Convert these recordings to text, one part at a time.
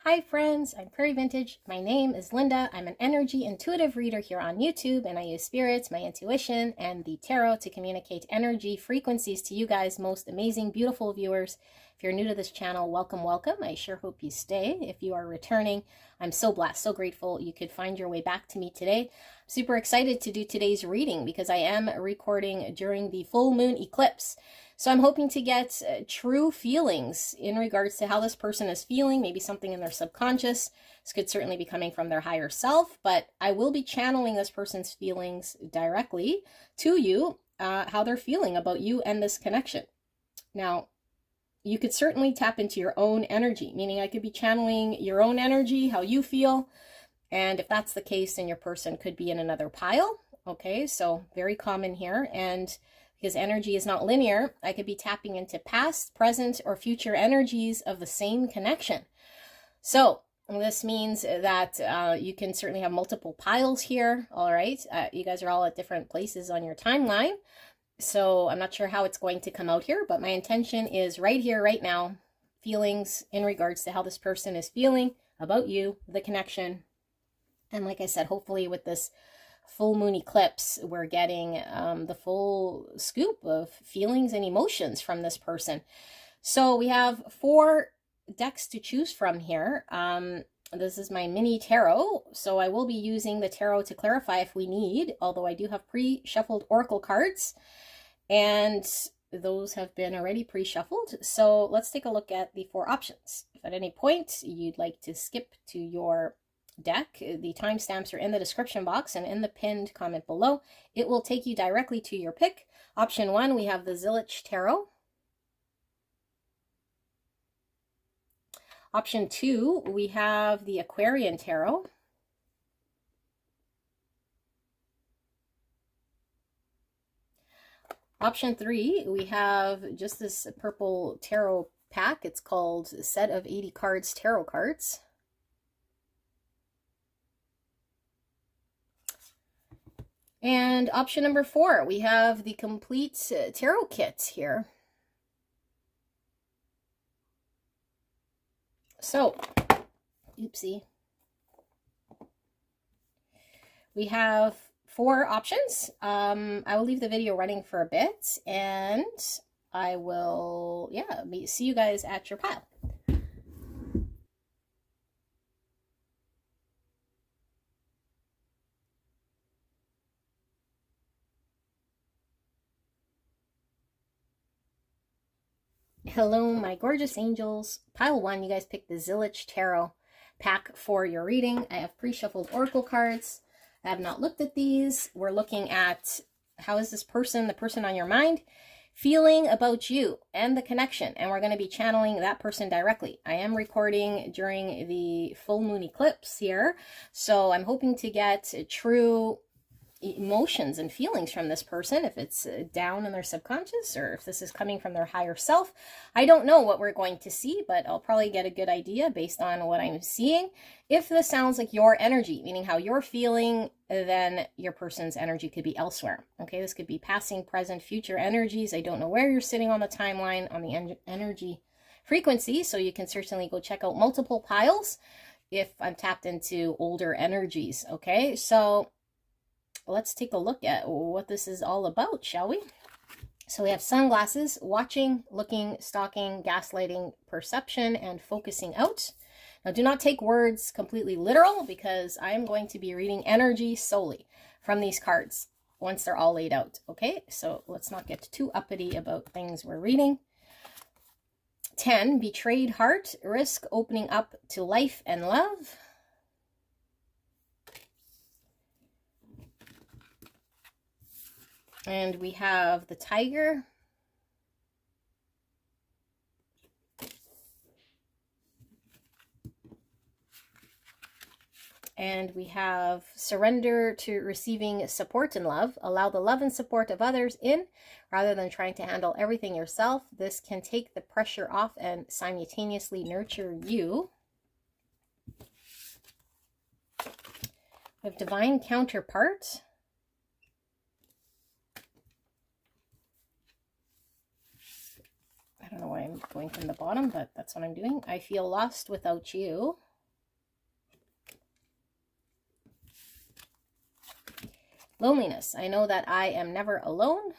Hi friends, I'm Prairie Vintage. My name is Linda. I'm an energy intuitive reader here on YouTube, and I use spirits, my intuition, and the tarot to communicate energy frequencies to you guys, most amazing, beautiful viewers. If you're new to this channel, welcome, welcome. I sure hope you stay. If you are returning, I'm so blessed, so grateful you could find your way back to me today. I'm super excited to do today's reading because I am recording during the full moon eclipse. So I'm hoping to get true feelings in regards to how this person is feeling, maybe something in their subconscious. This could certainly be coming from their higher self, but I will be channeling this person's feelings directly to you, how they're feeling about you and this connection. Now, you could certainly tap into your own energy, meaning I could be channeling your own energy, how you feel. And if that's the case, then your person could be in another pile. Okay, so very common here. And because energy is not linear, I could be tapping into past, present, or future energies of the same connection. So this means that you can certainly have multiple piles here. All right, you guys are all at different places on your timeline. So I'm not sure how it's going to come out here, but my intention is right here, right now, feelings in regards to how this person is feeling about you, the connection. And like I said, hopefully with this full moon eclipse, we're getting the full scoop of feelings and emotions from this person. So we have 4 decks to choose from here. This is my mini tarot, so I will be using the tarot to clarify if we need, although I do have pre-shuffled oracle cards, and those have been already pre-shuffled. So let's take a look at the 4 options. If at any point you'd like to skip to your deck, the timestamps are in the description box and in the pinned comment below. It will take you directly to your pick. Option 1, we have the Zillich Tarot. Option 2, we have the Aquarian Tarot. Option 3, we have just this purple tarot pack. It's called Set of 80 Cards Tarot Cards. And option number 4, we have the complete tarot kit here. So, oopsie. We have 4 options. I will leave the video running for a bit, and I will, see you guys at your pile. Hello, my gorgeous angels. Pile 1, you guys picked the Zillich Tarot pack for your reading. I have pre-shuffled oracle cards. I have not looked at these. We're looking at how is this person, the person on your mind, feeling about you and the connection. And we're going to be channeling that person directly. I am recording during the full moon eclipse here, so I'm hoping to get true emotions and feelings from this person, if it's down in their subconscious or if this is coming from their higher self. I don't know what we're going to see, but I'll probably get a good idea based on what I'm seeing. If this sounds like your energy, meaning how you're feeling, then your person's energy could be elsewhere. Okay, this could be passing, present, future energies. I don't know where you're sitting on the timeline on the energy frequency, so you can certainly go check out multiple piles if I'm tapped into older energies. Okay, so let's take a look at what this is all about, shall we? So we have sunglasses, watching, looking, stalking, gaslighting, perception, and focusing out. Now, do not take words completely literal because I am going to be reading energy solely from these cards once they're all laid out, okay? So let's not get too uppity about things we're reading. 10, betrayed heart, risk opening up to life and love. And we have the tiger. And we have surrender to receiving support and love. Allow the love and support of others in rather than trying to handle everything yourself. This can take the pressure off and simultaneously nurture you. We have divine counterpart. I don't know why I'm going from the bottom, but that's what I'm doing. I feel lost without you. Loneliness. I know that I am never alone.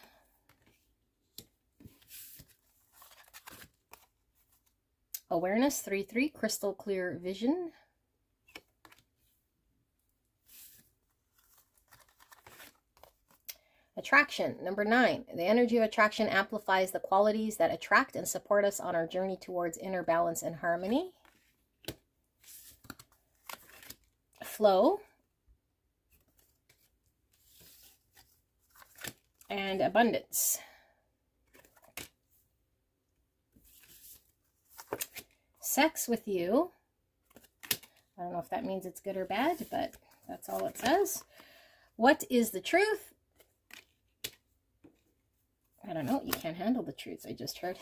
Awareness, 3-3, crystal clear vision. Attraction, number 9. The energy of attraction amplifies the qualities that attract and support us on our journey towards inner balance and harmony. Flow. And abundance. Sex with you. I don't know if that means it's good or bad, but that's all it says. What is the truth? I don't know. You can't handle the truths, I just heard.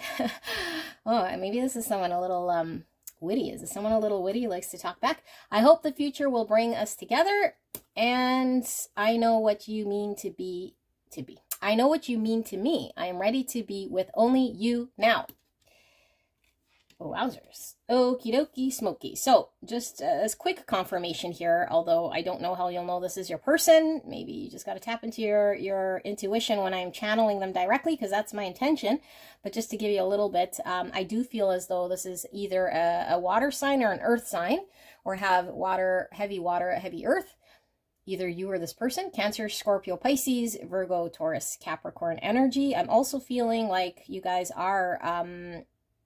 Oh, maybe this is someone a little witty. Is this someone a little witty, likes to talk back? I hope the future will bring us together, and I know what you mean to be. I know what you mean to me. I am ready to be with only you now. Wowzers. Okie dokie smoky. So just as quick confirmation here, although I don't know how you'll know this is your person. Maybe you just got to tap into your intuition when I'm channeling them directly, because that's my intention. But just to give you a little bit, I do feel as though this is either a water sign or an earth sign, or have water, heavy earth. Either you or this person, Cancer, Scorpio, Pisces, Virgo, Taurus, Capricorn energy. I'm also feeling like you guys are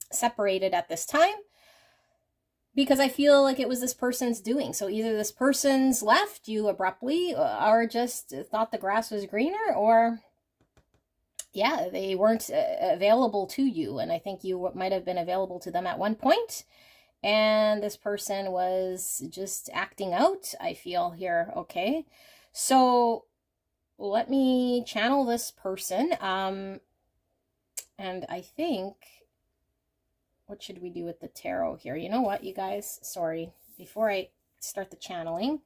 separated at this time, because I feel like it was this person's doing. So either this person's left you abruptly, or just thought the grass was greener, or yeah, they weren't available to you. And I think you might have been available to them at one point, and this person was just acting out, I feel here. Okay, so let me channel this person. And I think, what should we do with the tarot here? You know what, you guys? Sorry. Before I start the channeling,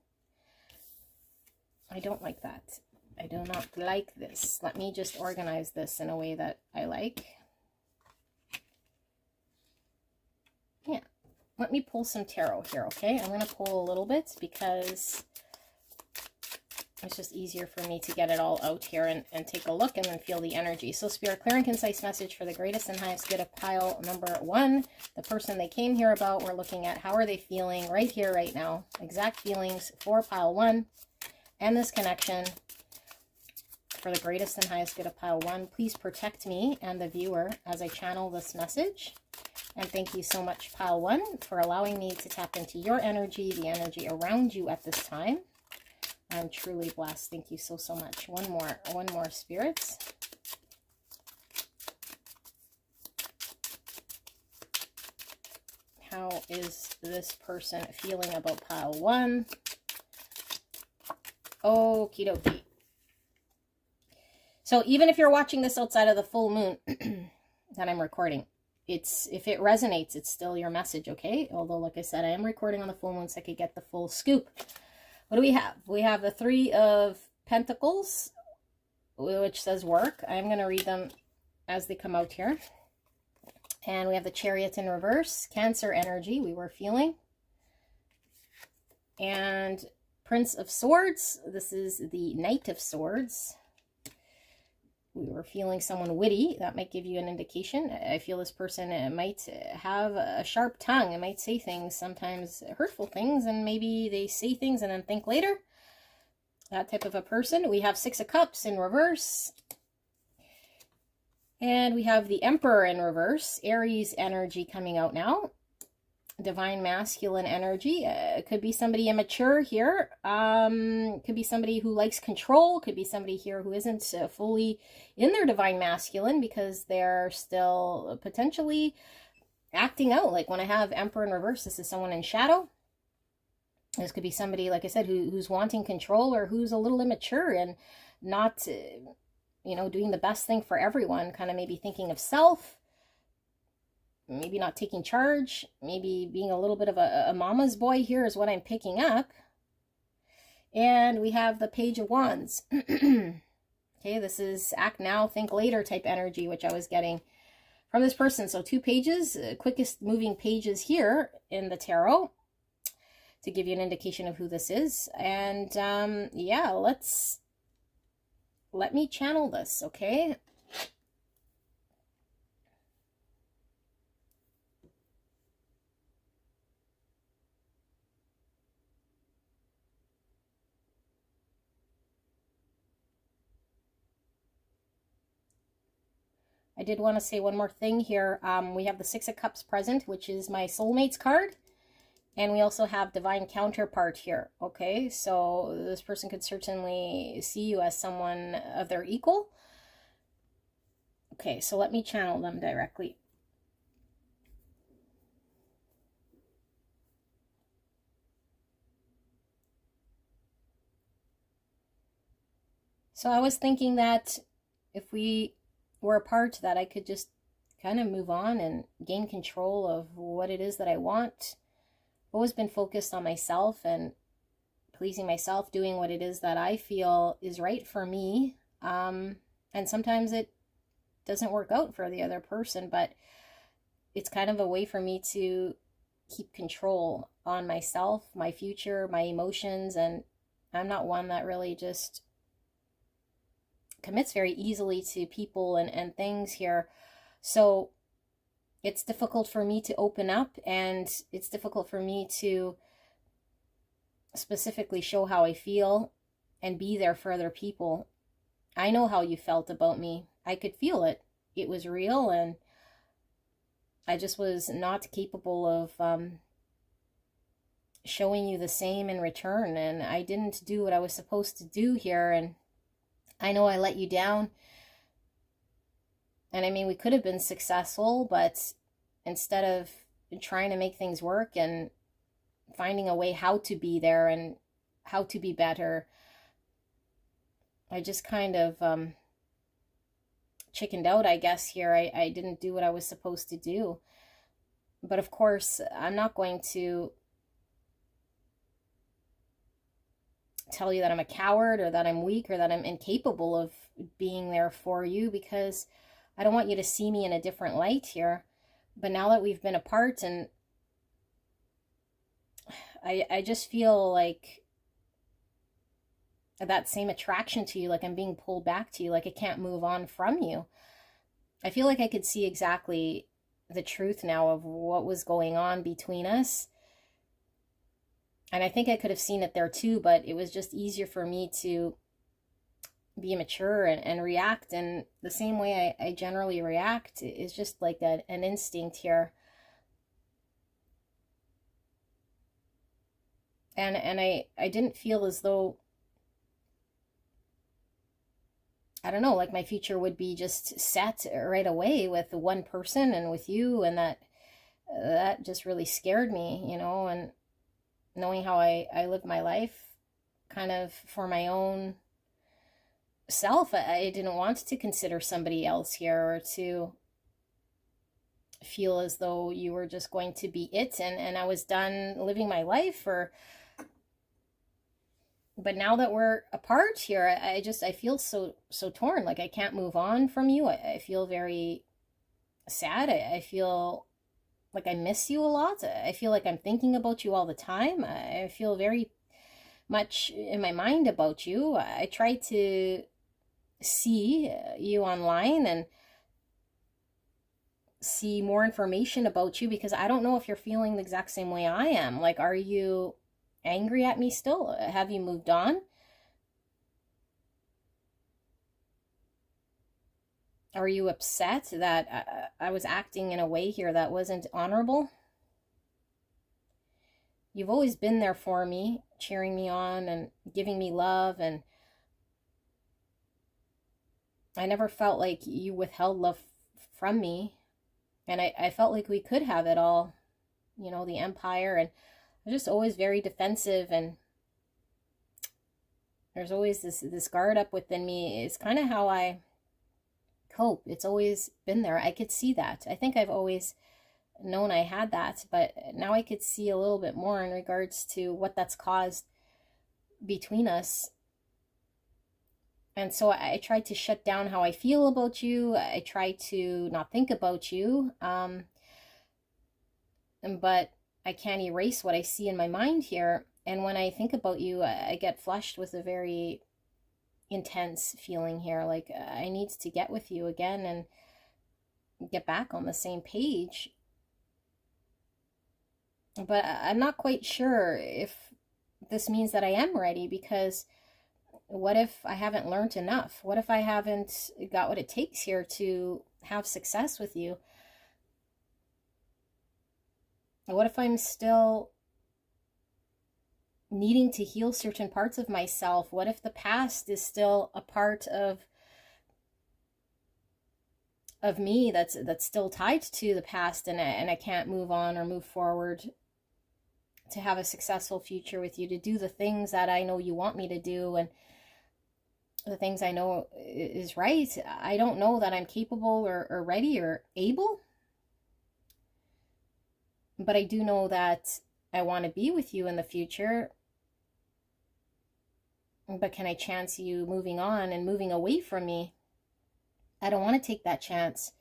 I don't like that. I do not like this. Let me just organize this in a way that I like. Yeah. Let me pull some tarot here, okay? I'm going to pull a little bit because it's just easier for me to get it all out here and take a look and then feel the energy. So Spirit, clear and concise message for the greatest and highest good of pile number 1. The person they came here about, we're looking at how are they feeling right here, right now. Exact feelings for pile 1 and this connection for the greatest and highest good of pile 1. Please protect me and the viewer as I channel this message. And thank you so much, pile 1, for allowing me to tap into your energy, the energy around you at this time. I'm truly blessed. Thank you so much. One more, spirits. How is this person feeling about pile 1? Okie dokie. So even if you're watching this outside of the full moon that I'm recording, if it resonates, it's still your message, okay? Although, like I said, I am recording on the full moon so I could get the full scoop. What do we have? We have the 3 of Pentacles, which says work. I'm going to read them as they come out here. And we have the Chariot in reverse, Cancer energy we were feeling. And Prince of Swords. This is the Knight of Swords. We were feeling someone witty. That might give you an indication. I feel this person might have a sharp tongue. It might say things, sometimes hurtful things, and maybe they say things and then think later. That type of a person. We have 6 of Cups in reverse. And we have the Emperor in reverse. Aries energy coming out now. Divine masculine energy. It could be somebody immature here. Could be somebody who likes control. Could be somebody here who isn't fully in their divine masculine because they're still potentially acting out. Like when I have Emperor in reverse, this is someone in shadow. This could be somebody, like I said, who's wanting control or who's a little immature and not, you know, doing the best thing for everyone. Kind of maybe thinking of self. Maybe not taking charge, maybe being a little bit of a mama's boy here is what I'm picking up. And we have the Page of Wands. Okay, this is act now, think later type energy, which I was getting from this person. So 2 pages, quickest moving pages here in the tarot to give you an indication of who this is. And yeah, let's let me channel this, okay? I did want to say one more thing here. We have the Six of Cups present, which is my soulmates card. And we also have divine counterpart here, okay? So this person could certainly see you as someone of their equal. Okay, so let me channel them directly. So I was thinking that if we were apart, that I could just kind of move on and gain control of what it is that I want. I've always been focused on myself and pleasing myself, doing what it is that I feel is right for me. And sometimes it doesn't work out for the other person, but it's kind of a way for me to keep control on myself, my future, my emotions, and I'm not one that really just commits very easily to people and things here. So it's difficult for me to open up, and it's difficult for me to specifically show how I feel and be there for other people. I know how you felt about me. I could feel it. It was real, and I just was not capable of showing you the same in return, and I didn't do what I was supposed to do here, and I know I let you down. And I mean, we could have been successful, but instead of trying to make things work and finding a way how to be there and how to be better, I just kind of chickened out, I guess, here. I didn't do what I was supposed to do. But of course, I'm not going to tell you that I'm a coward or that I'm weak or that I'm incapable of being there for you, because I don't want you to see me in a different light here. But now that we've been apart, and I just feel like that same attraction to you, like I'm being pulled back to you, like I can't move on from you. I feel like I could see exactly the truth now of what was going on between us. And I think I could have seen it there too, but it was just easier for me to be immature and react in the same way I generally react. Is just like an instinct here. And I didn't feel as though, I don't know, like my future would be just set right away with one person and with you, and that just really scared me, you know, and knowing how I live my life kind of for my own self. I didn't want to consider somebody else here, or to feel as though you were just going to be it, and I was done living my life. But now that we're apart here, I feel so torn. Like I can't move on from you. I feel very sad. I feel like I miss you a lot. I feel like I'm thinking about you all the time. I feel very much in my mind about you. I try to see you online and see more information about you, because I don't know if you're feeling the exact same way I am. Like, are you angry at me still? Have you moved on? Are you upset that I was acting in a way here that wasn't honorable? You've always been there for me, cheering me on and giving me love, and I never felt like you withheld love from me. And I felt like we could have it all, you know, the empire. And I'm just always very defensive, and there's always this guard up within me. It's kind of how I cope. It's always been there. I could see that. I think I've always known I had that, but now I could see a little bit more in regards to what that's caused between us. And so I try to shut down how I feel about you. I try to not think about you. But I can't erase what I see in my mind here. And when I think about you, I get flushed with a very intense feeling here. Like I need to get with you again and get back on the same page. But I'm not quite sure if this means that I am ready, because what if I haven't learned enough? What if I haven't got what it takes here to have success with you? What if I'm still needing to heal certain parts of myself? What if the past is still a part of me that's still tied to the past, and I can't move on or move forward to have a successful future with you, to do the things that I know you want me to do, and the things I know is right. I don't know that I'm capable or ready or able, but I do know that I want to be with you in the future. But can I chance you moving on and moving away from me? I don't want to take that chance,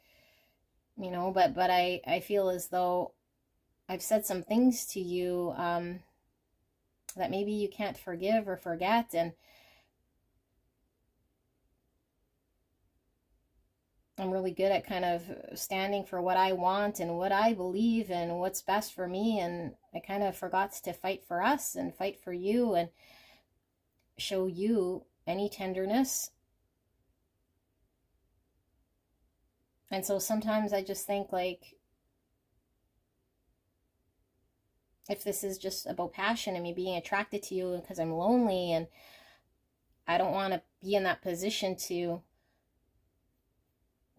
you know, but I feel as though I've said some things to you that maybe you can't forgive or forget, and I'm really good at kind of standing for what I want and what I believe and what's best for me, and I kind of forgot to fight for us and fight for you and show you any tenderness. And so sometimes I just think, like, if this is just about passion and me being attracted to you because I'm lonely, and I don't want to be in that position to,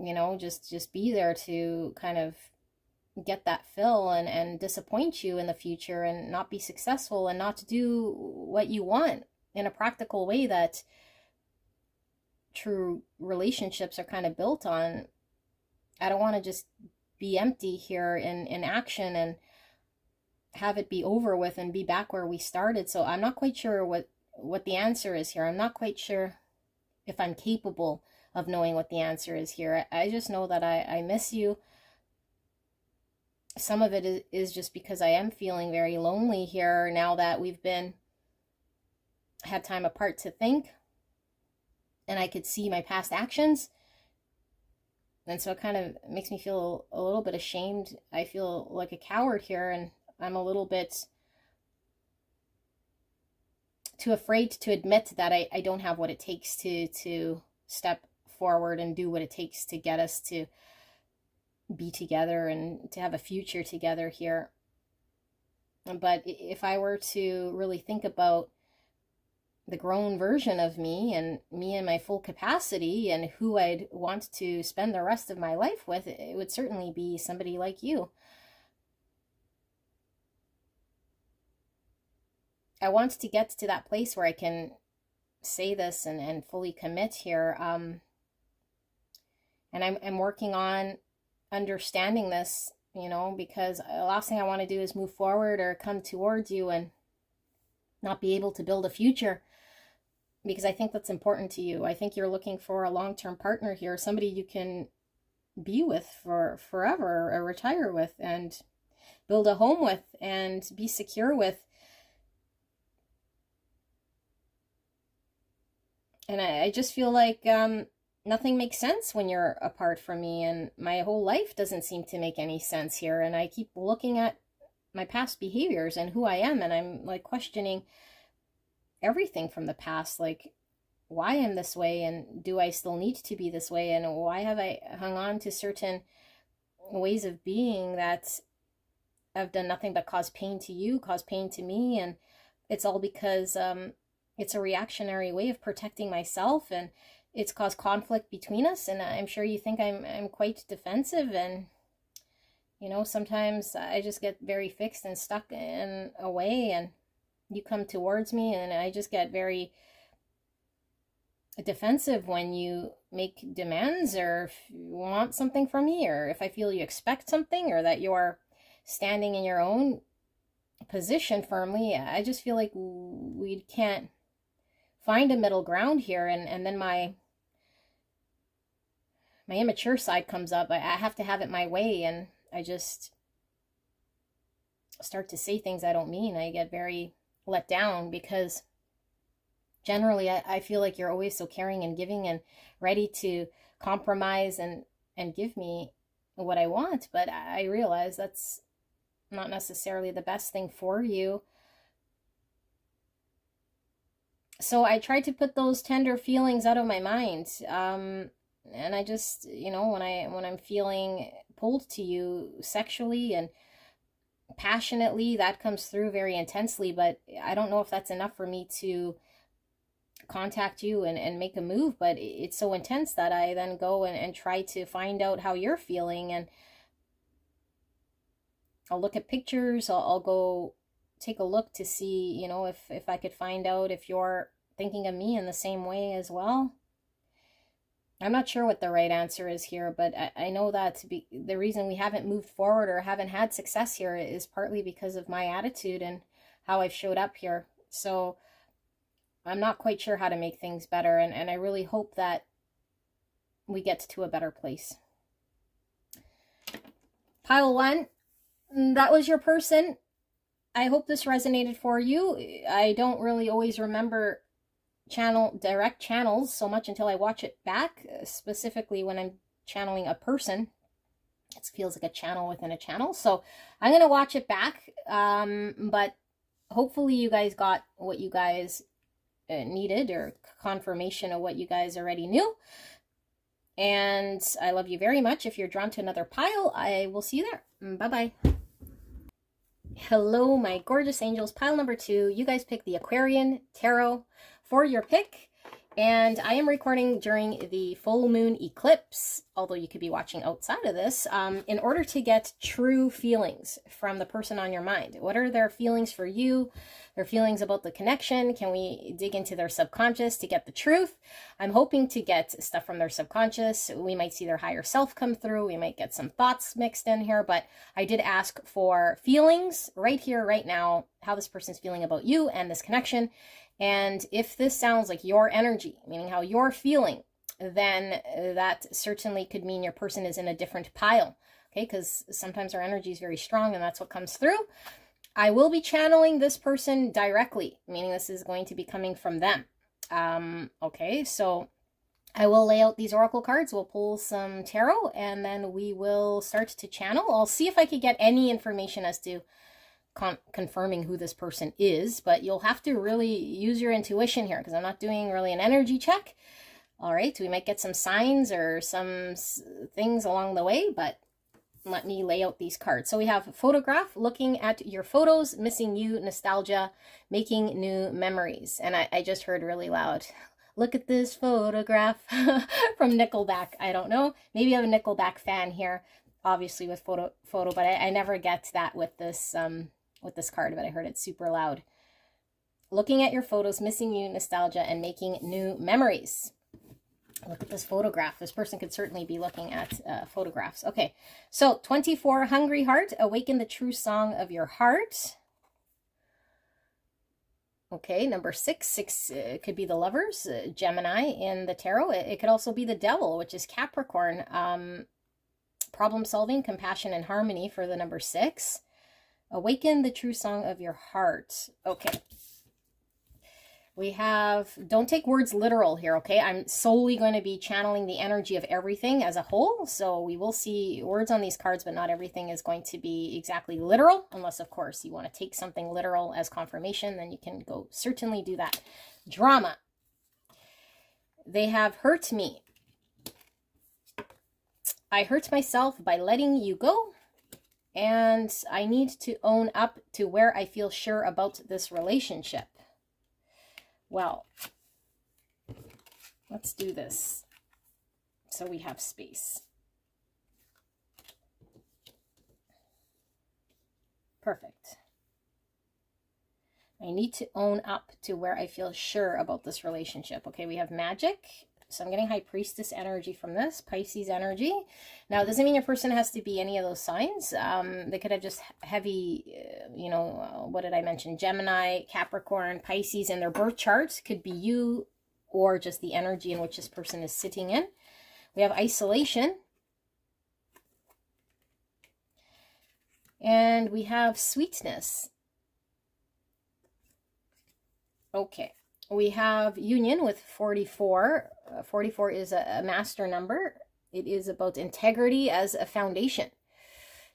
you know, just be there to kind of get that fill and disappoint you in the future and not be successful and not to do what you want in a practical way that true relationships are kind of built on. I don't want to just be empty here in action and have it be over with and be back where we started. So I'm not quite sure what the answer is here. I'm not quite sure if I'm capable of knowing what the answer is here. I just know that I miss you. Some of it is just because I am feeling very lonely here now that we've had time apart to think, and I could see my past actions. And so it kind of makes me feel a little bit ashamed. I feel like a coward here, and I'm a little bit too afraid to admit that I don't have what it takes to step forward and do what it takes to get us to be together and to have a future together here. But if I were to really think about the grown version of me and me in my full capacity and who I'd want to spend the rest of my life with, it would certainly be somebody like you. I want to get to that place where I can say this and fully commit here. And I'm working on understanding this, you know, because the last thing I want to do is move forward or come towards you and not be able to build a future, because I think that's important to you. I think you're looking for a long-term partner here, somebody you can be with for forever or retire with and build a home with and be secure with. And I just feel like nothing makes sense when you're apart from me, and my whole life doesn't seem to make any sense here. And I keep looking at my past behaviors and who I am, and I'm like questioning everything from the past, like why I'm this way, and do I still need to be this way, and why have I hung on to certain ways of being that have done nothing but cause pain to you, cause pain to me. And it's all because it's a reactionary way of protecting myself, and it's caused conflict between us. And I'm sure you think I'm quite defensive, and you know, sometimes I just get very fixed and stuck in a way, and you come towards me and I just get very defensive when you make demands or if you want something from me, or if I feel you expect something, or that you're standing in your own position firmly. I just feel like we can't find a middle ground here, and then my immature side comes up. I have to have it my way, and I just start to say things I don't mean. I get very let down because Generally, I feel like you're always so caring and giving and ready to compromise and give me what I want, but I realize that's not necessarily the best thing for you. So I tried to put those tender feelings out of my mind. And I just, you know, when I'm feeling pulled to you sexually and passionately, that comes through very intensely, but I don't know if that's enough for me to contact you and make a move. But it's so intense that I then go and try to find out how you're feeling, and I'll look at pictures. I'll go take a look to see, you know, if I could find out if you're thinking of me in the same way as well. I'm not sure what the right answer is here, but I know that the reason we haven't moved forward or haven't had success here is partly because of my attitude and how I've showed up here. So I'm not quite sure how to make things better, and I really hope that we get to a better place. Pile 1, that was your person. I hope this resonated for you. I don't really always remember direct channels so much until I watch it back, specifically when I'm channeling a person. It feels like a channel within a channel. So I'm going to watch it back. But hopefully you guys got what you guys needed, or confirmation of what you guys already knew. And I love you very much. If you're drawn to another pile, I will see you there. Bye-bye. Hello, my gorgeous angels. Pile number 2. You guys picked the Aquarian Tarot for your pick, and I am recording during the full moon eclipse, although you could be watching outside of this, in order to get true feelings from the person on your mind. What are their feelings for you? Their feelings about the connection? Can we dig into their subconscious to get the truth? I'm hoping to get stuff from their subconscious. We might see their higher self come through. We might get some thoughts mixed in here, but I did ask for feelings right here, right now, how this person's feeling about you and this connection. And if this sounds like your energy, meaning how you're feeling, then that certainly could mean your person is in a different pile. Okay, because sometimes our energy is very strong and that's what comes through. I will be channeling this person directly, meaning this is going to be coming from them. Okay, so I will lay out these oracle cards. We'll pull some tarot, and then we will start to channel. I'll see if I could get any information as to confirming who this person is, but you'll have to really use your intuition here, because I'm not doing really an energy check. All right, we might get some signs or some things along the way, but let me lay out these cards. So we have photograph, looking at your photos, missing you, nostalgia, making new memories. And I just heard really loud, look at this photograph from Nickelback. I don't know. Maybe I'm a Nickelback fan here, obviously with photo, but I never get that with this card, but I heard it super loud. Looking at your photos, missing you, nostalgia, and making new memories. Look at this photograph. This person could certainly be looking at photographs. Okay, so 24, hungry heart, awaken the true song of your heart. Okay, number 6 could be the lovers, Gemini in the tarot. It could also be the devil, which is Capricorn. Problem solving, compassion, and harmony for the number 6. Awaken the true song of your heart. Okay. We have, don't take words literal here, okay? I'm solely going to be channeling the energy of everything as a whole. So we will see words on these cards, but not everything is going to be exactly literal. Unless, of course, you want to take something literal as confirmation, then you can go certainly do that. Drama. They have hurt me. I hurt myself by letting you go. And I need to own up to where I feel sure about this relationship. Well, let's do this so we have space. Perfect. I need to own up to where I feel sure about this relationship. Okay, we have magic. So I'm getting High Priestess energy from this, Pisces energy. Now, it doesn't mean your person has to be any of those signs. They could have just heavy, you know, what did I mention? Gemini, Capricorn, Pisces in their birth chart. Could be you or just the energy in which this person is sitting in. We have isolation. And we have sweetness. Okay. We have union with 44. 44 is a master number. It is about integrity as a foundation.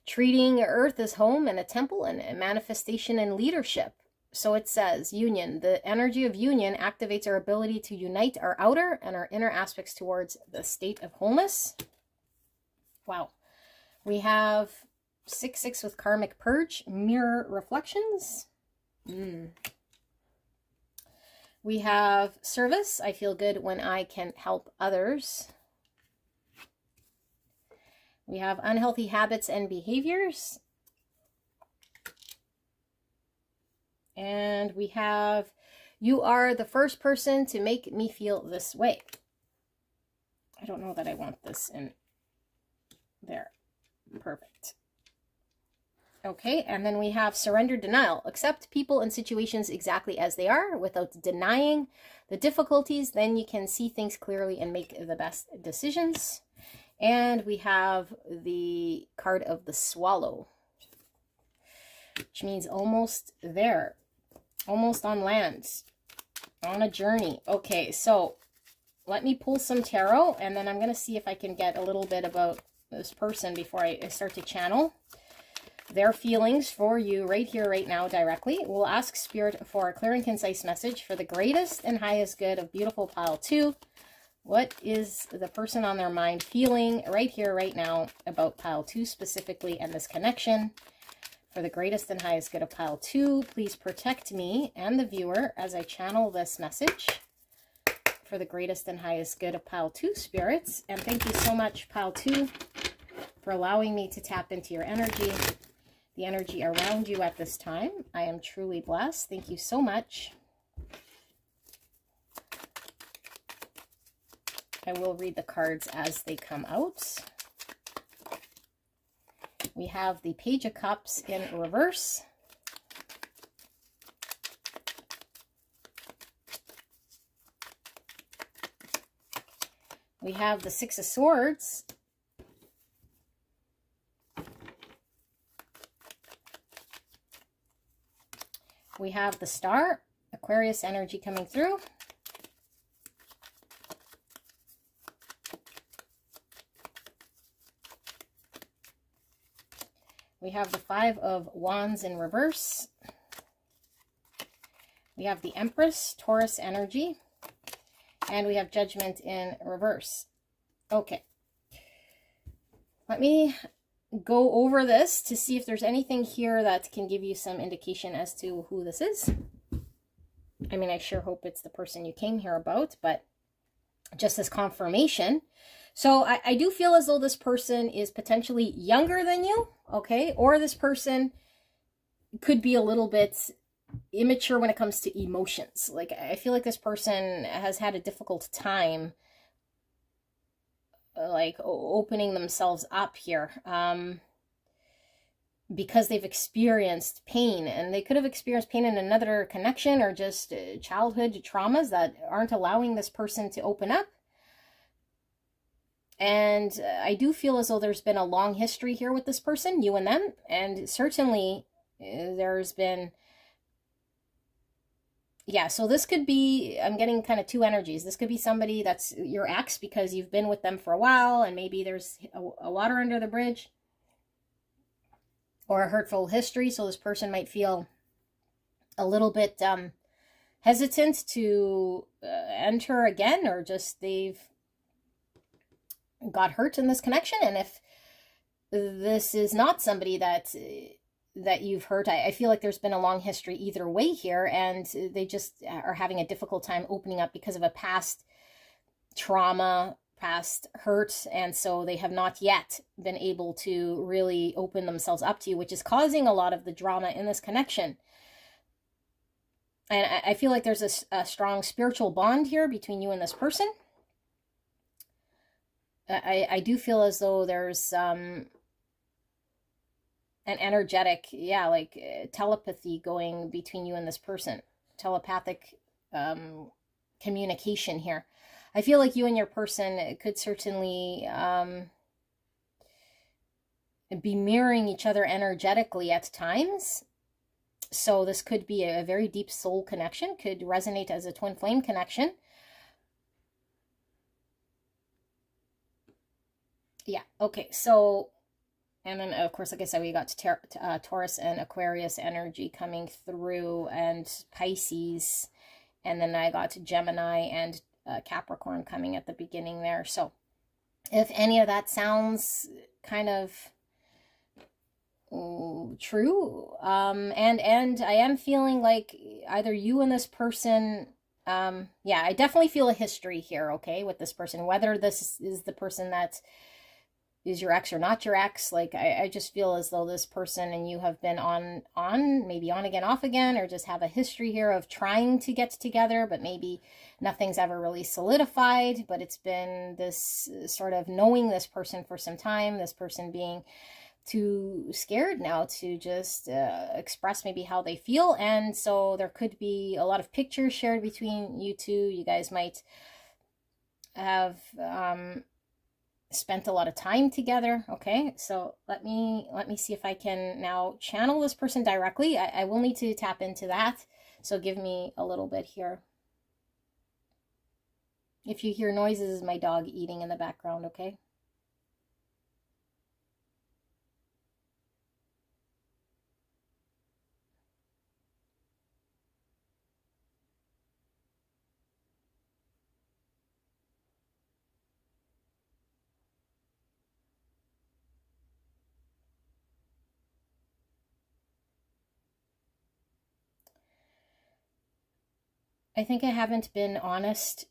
Treating Earth as home and a temple, and a manifestation and leadership. So it says, union. The energy of union activates our ability to unite our outer and our inner aspects towards the state of wholeness. Wow. We have 6-6 with karmic purge, mirror reflections. We have service. I feel good when I can help others. We have unhealthy habits and behaviors. And we have, you are the first person to make me feel this way. I don't know that I want this in there. Perfect. Okay, and then we have surrender denial. Accept people and situations exactly as they are without denying the difficulties. Then you can see things clearly and make the best decisions. And we have the card of the swallow, which means almost there, almost on land, on a journey. Okay, so let me pull some tarot, and then I'm going to see if I can get a little bit about this person before I start to channel their feelings for you right here, right now, directly. We'll ask Spirit for a clear and concise message for the greatest and highest good of beautiful pile 2. What is the person on their mind feeling right here, right now about pile 2 specifically and this connection? For the greatest and highest good of pile 2, please protect me and the viewer as I channel this message for the greatest and highest good of pile 2, spirits. And thank you so much, pile 2, for allowing me to tap into your energy, the energy around you at this time. I am truly blessed. Thank you so much. I will read the cards as they come out. We have the Page of Cups in reverse. We have the Six of Swords. We have the Star, Aquarius energy coming through. We have the Five of Wands in reverse. We have the Empress, Taurus energy. And we have Judgment in reverse. Okay. Let me go over this to see if there's anything here that can give you some indication as to who this is. I mean, I sure hope it's the person you came here about, but just as confirmation. So I do feel as though this person is potentially younger than you, okay? Or this person could be a little bit immature when it comes to emotions. Like, I feel like this person has had a difficult time, like, opening themselves up here, because they've experienced pain. And they could have experienced pain in another connection or just childhood traumas that aren't allowing this person to open up. And I do feel as though there's been a long history here with this person, you and them. And certainly there's been, yeah, so this could be, I'm getting kind of two energies. This could be somebody that's your ex because you've been with them for a while and maybe there's a water under the bridge or a hurtful history. So this person might feel a little bit hesitant to enter again, or just they've got hurt in this connection. And if this is not somebody that you've hurt, I feel like there's been a long history either way here, and they just are having a difficult time opening up because of a past trauma, past hurt, and so they have not yet been able to really open themselves up to you, which is causing a lot of the drama in this connection. And I feel like there's a strong spiritual bond here between you and this person. I do feel as though there's an energetic, yeah, like telepathy going between you and this person. Telepathic communication here. I feel like you and your person could certainly be mirroring each other energetically at times. So this could be a very deep soul connection, could resonate as a twin flame connection. Yeah, okay, so, and then of course, like I said, we got Taurus and Aquarius energy coming through, and Pisces, and then I got Gemini and Capricorn coming at the beginning there. So if any of that sounds kind of true, and I am feeling like either you and this person, yeah, I definitely feel a history here, okay, with this person, whether this is the person that is your ex or not your ex. Like, I just feel as though this person and you have been maybe on again, off again, or just have a history here of trying to get together, but maybe nothing's ever really solidified. But it's been this sort of knowing this person for some time, this person being too scared now to just express maybe how they feel. And so there could be a lot of pictures shared between you two. You guys might have spent a lot of time together. Okay, so let me see if I can now channel this person directly. I will need to tap into that, so give me a little bit here. If you hear noises, my dog eating in the background, okay? I think I haven't been honest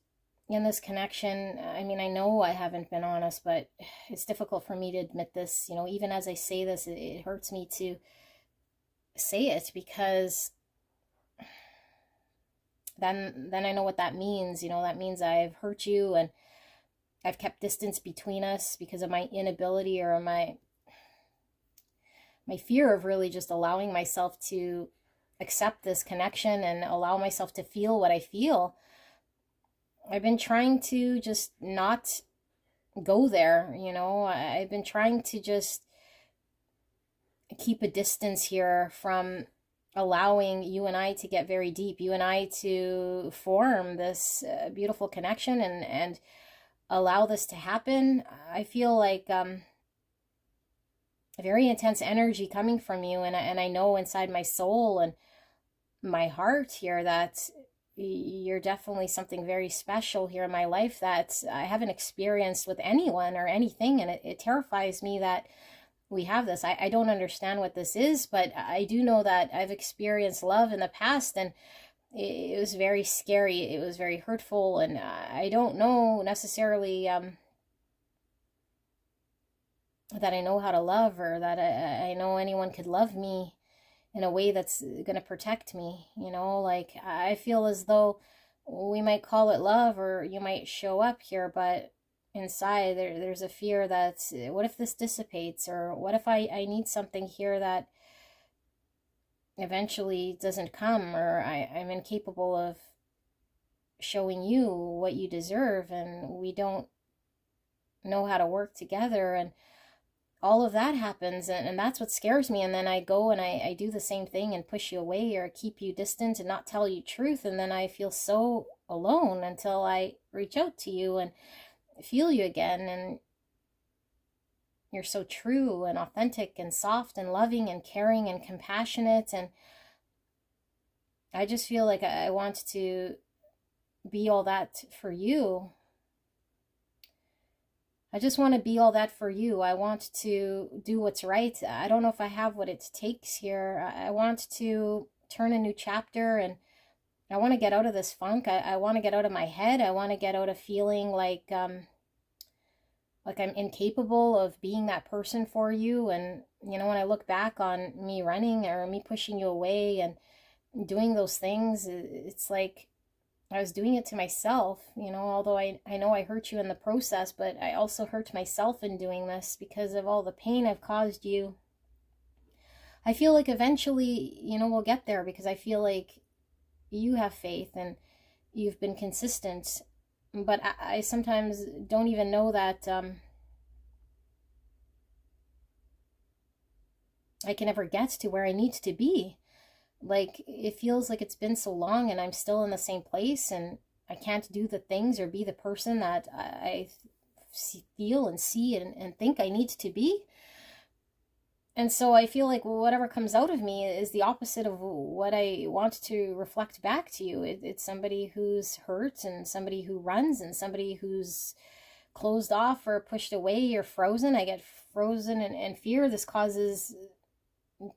in this connection. I mean, I know I haven't been honest, but it's difficult for me to admit this. You know, even as I say this, it hurts me to say it, because then I know what that means. You know, that means I've hurt you and I've kept distance between us because of my inability, or my fear of really just allowing myself to accept this connection and allow myself to feel what I feel. I've been trying to just not go there, you know. I've been trying to just keep a distance here from allowing you and I to get very deep, you and I to form this beautiful connection and allow this to happen. I feel like a very intense energy coming from you, and I know inside my soul and my heart here that you're definitely something very special here in my life that I haven't experienced with anyone or anything, and it terrifies me that we have this. I don't understand what this is, but I do know that I've experienced love in the past, and it was very scary, it was very hurtful, and I don't know necessarily that I know how to love, or that I know anyone could love me in a way that's going to protect me, you know. Like, I feel as though we might call it love, or you might show up here, but inside there's a fear that, what if this dissipates, or what if I need something here that eventually doesn't come, or I'm incapable of showing you what you deserve, and we don't know how to work together, and all of that happens, and that's what scares me. And then I go and I do the same thing and push you away, or keep you distant and not tell you truth, and then I feel so alone until I reach out to you and feel you again, and you're so true and authentic and soft and loving and caring and compassionate, and I just feel like I want to be all that for you. I just want to be all that for you. I want to do what's right. I don't know if I have what it takes here. I want to turn a new chapter, and I want to get out of this funk. I want to get out of my head. I want to get out of feeling like I'm incapable of being that person for you. And, you know, when I look back on me running or me pushing you away and doing those things, it's like I was doing it to myself, you know, although I know I hurt you in the process, but I also hurt myself in doing this because of all the pain I've caused you. I feel like eventually, you know, we'll get there, because I feel like you have faith and you've been consistent, but I sometimes don't even know that I can ever get to where I need to be. like it feels like it's been so long and I'm still in the same place, and I can't do the things or be the person that I feel and see and think I need to be. And so I feel like whatever comes out of me is the opposite of what I want to reflect back to you. It's somebody who's hurt, and somebody who runs, and somebody who's closed off or pushed away or frozen. I get frozen and fear. This causes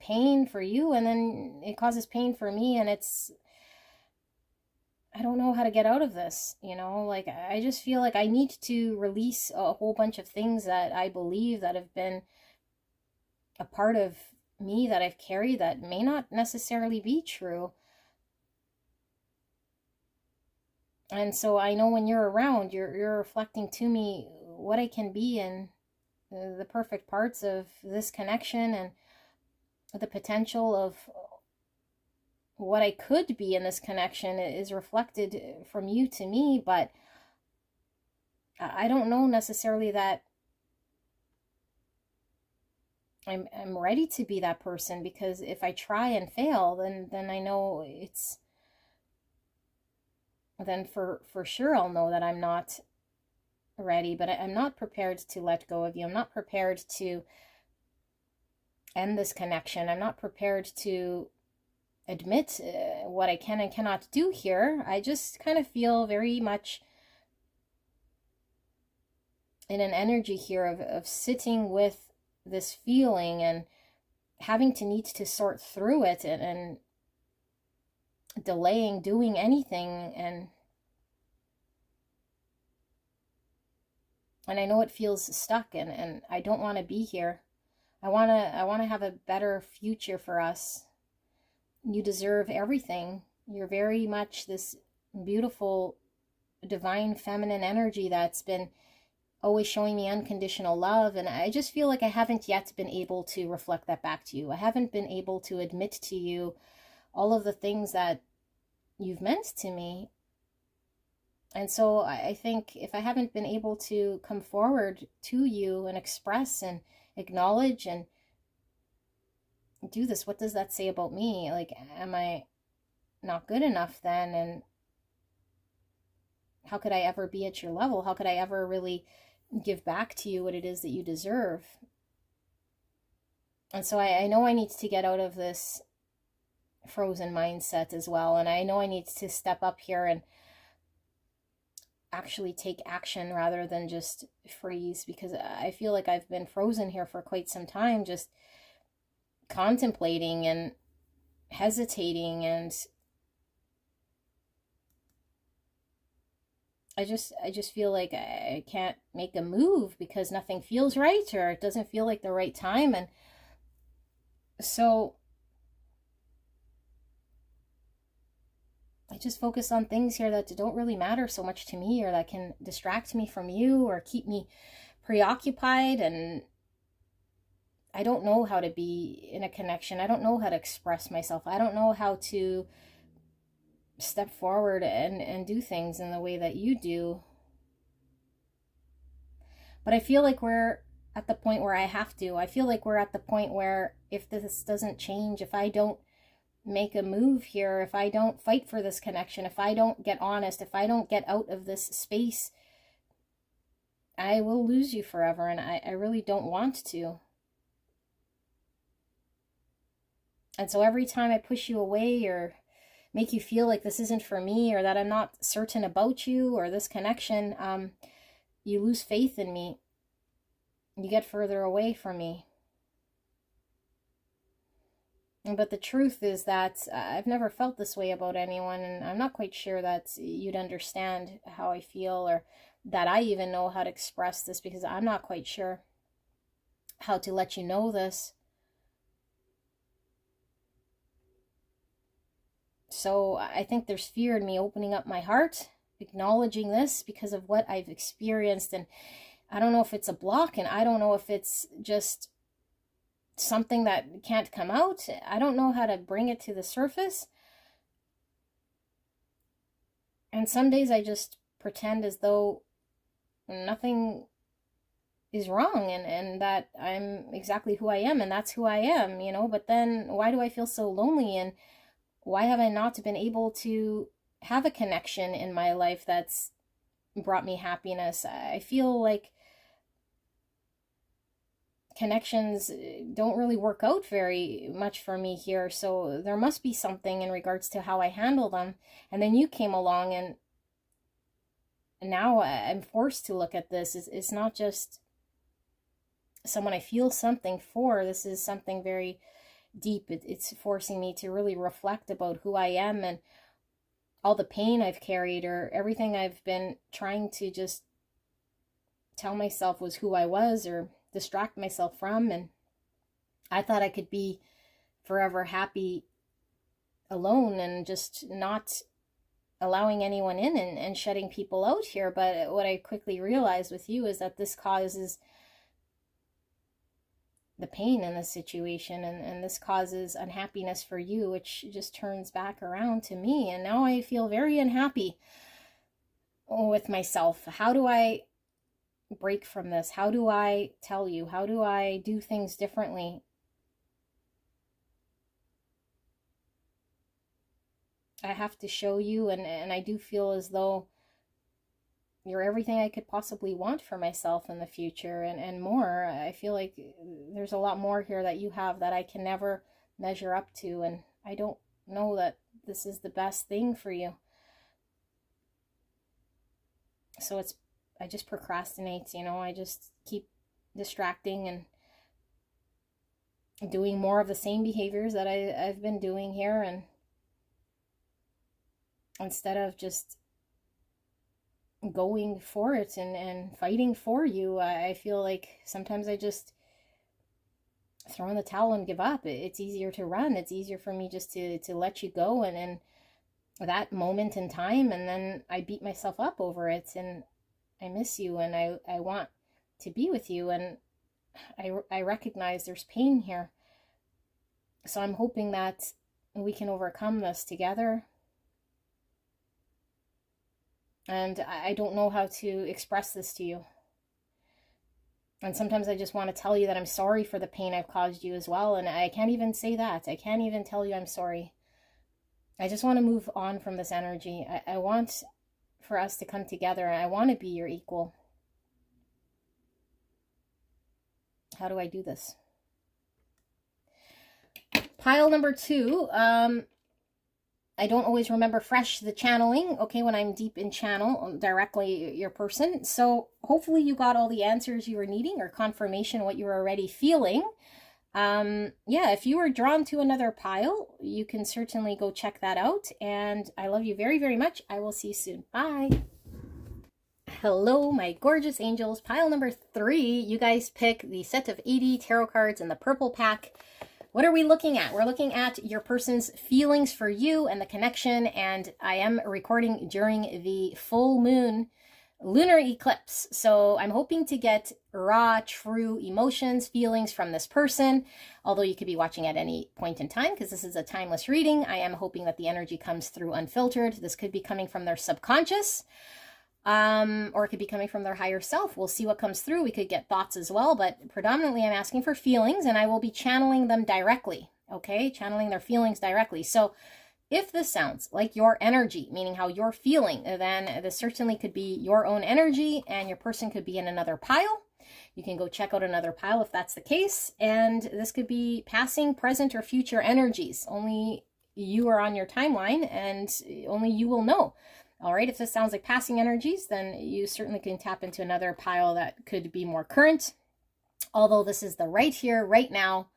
pain for you, and then it causes pain for me, and I don't know how to get out of this, you know? Like, I just feel like I need to release a whole bunch of things that I believe that have been a part of me that I've carried that may not necessarily be true. And so I know when you're around, you're reflecting to me what I can be, and the perfect parts of this connection, and the potential of what I could be in this connection is reflected from you to me. But I don't know necessarily that I'm ready to be that person, because if I try and fail, then I know then for sure I'll know that I'm not ready. But I'm not prepared to let go of you. I'm not prepared to end this connection. I'm not prepared to admit what I can and cannot do here. I just kind of feel very much in an energy here of sitting with this feeling and having to need to sort through it, and delaying doing anything, and I know it feels stuck, and I don't want to be here. I want to have a better future for us. You deserve everything. You're very much this beautiful divine feminine energy that's been always showing me unconditional love, and I just feel like I haven't yet been able to reflect that back to you. I haven't been able to admit to you all of the things that you've meant to me. And so I think if I haven't been able to come forward to you and express and acknowledge and do this, what does that say about me? Like, am I not good enough then? And how could I ever be at your level? How could I ever really give back to you what it is that you deserve? And so I know I need to get out of this frozen mindset as well. And I know I need to step up here and actually take action rather than just freeze, because I feel like I've been frozen here for quite some time, just contemplating and hesitating, and I just feel like I can't make a move because nothing feels right, or it doesn't feel like the right time. And so I just focus on things here that don't really matter so much to me, or that can distract me from you or keep me preoccupied. And I don't know how to be in a connection. I don't know how to express myself. I don't know how to step forward and do things in the way that you do. But I feel like we're at the point where I have to. I feel like we're at the point where if this doesn't change, if I don't make a move here, if I don't fight for this connection, if I don't get honest, if I don't get out of this space, I will lose you forever. And I really don't want to. And so every time I push you away or make you feel like this isn't for me, or that I'm not certain about you or this connection, you lose faith in me. You get further away from me. But the truth is that I've never felt this way about anyone, and I'm not quite sure that you'd understand how I feel, or that I even know how to express this, because I'm not quite sure how to let you know this. So I think there's fear in me opening up my heart, acknowledging this because of what I've experienced. And I don't know if it's a block, and I don't know if it's just something that can't come out. I don't know how to bring it to the surface. And some days I just pretend as though nothing is wrong, and that I'm exactly who I am, and that's who I am, you know. But then why do I feel so lonely? And why have I not been able to have a connection in my life that's brought me happiness? I feel like connections don't really work out very much for me here, so there must be something in regards to how I handle them. And then you came along, and now I'm forced to look at this. It's not just someone I feel something for. This is something very deep. It's forcing me to really reflect about who I am and all the pain I've carried, or everything I've been trying to just tell myself was who I was or distract myself from. And I thought I could be forever happy alone and just not allowing anyone in and shutting people out here. But what I quickly realized with you is that this causes the pain in the situation, and this causes unhappiness for you, which just turns back around to me. And now I feel very unhappy with myself. How do I break from this? How do I tell you? How do I do things differently? I have to show you, and I do feel as though you're everything I could possibly want for myself in the future, and more. I feel like there's a lot more here that you have that I can never measure up to, and I don't know that this is the best thing for you. So I just procrastinate, you know, I just keep distracting and doing more of the same behaviors that I've been doing here, and instead of just going for it and fighting for you, I feel like sometimes I just throw in the towel and give up. It's easier to run. It's easier for me just to let you go and that moment in time, and then I beat myself up over it, and I miss you, and I want to be with you, and I recognize there's pain here. So I'm hoping that we can overcome this together. And I don't know how to express this to you. And sometimes I just want to tell you that I'm sorry for the pain I've caused you as well. And I can't even say that. I can't even tell you I'm sorry. I just want to move on from this energy. I want for us to come together. I want to be your equal. How do I do this? Pile number 2. I don't always remember fresh the channeling, okay, when I'm deep in channel, directly your person. So hopefully you got all the answers you were needing, or confirmation what you were already feeling. Yeah, if you were drawn to another pile, you can certainly go check that out. And I love you very, very much. I will see you soon. Bye. Hello, my gorgeous angels. Pile number 3. You guys pick the set of 80 tarot cards in the purple pack. What are we looking at? We're looking at your person's feelings for you and the connection, and I am recording during the full moon lunar eclipse. So I'm hoping to get raw, true emotions, feelings from this person, although you could be watching at any point in time because this is a timeless reading. I am hoping that the energy comes through unfiltered. This could be coming from their subconscious. Or it could be coming from their higher self. We'll see what comes through. We could get thoughts as well, but predominantly I'm asking for feelings, and I will be channeling them directly, okay? Channeling their feelings directly. So if this sounds like your energy, meaning how you're feeling, then this certainly could be your own energy, and your person could be in another pile. You can go check out another pile if that's the case, and this could be passing, present, or future energies. Only you are on your timeline, and only you will know. All right, if this sounds like passing energies, then you certainly can tap into another pile that could be more current. Although this is the right here, right now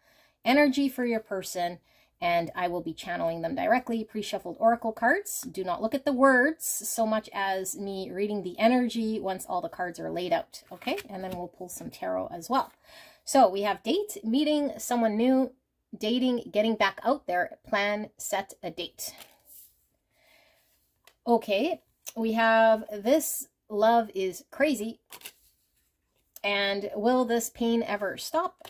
energy for your person, and I will be channeling them directly. Pre-shuffled oracle cards. Do not look at the words so much as me reading the energy once all the cards are laid out. Okay, and then we'll pull some tarot as well. So we have date, meeting someone new, dating, getting back out there, plan, set a date. Okay, we have this love is crazy, and will this pain ever stop?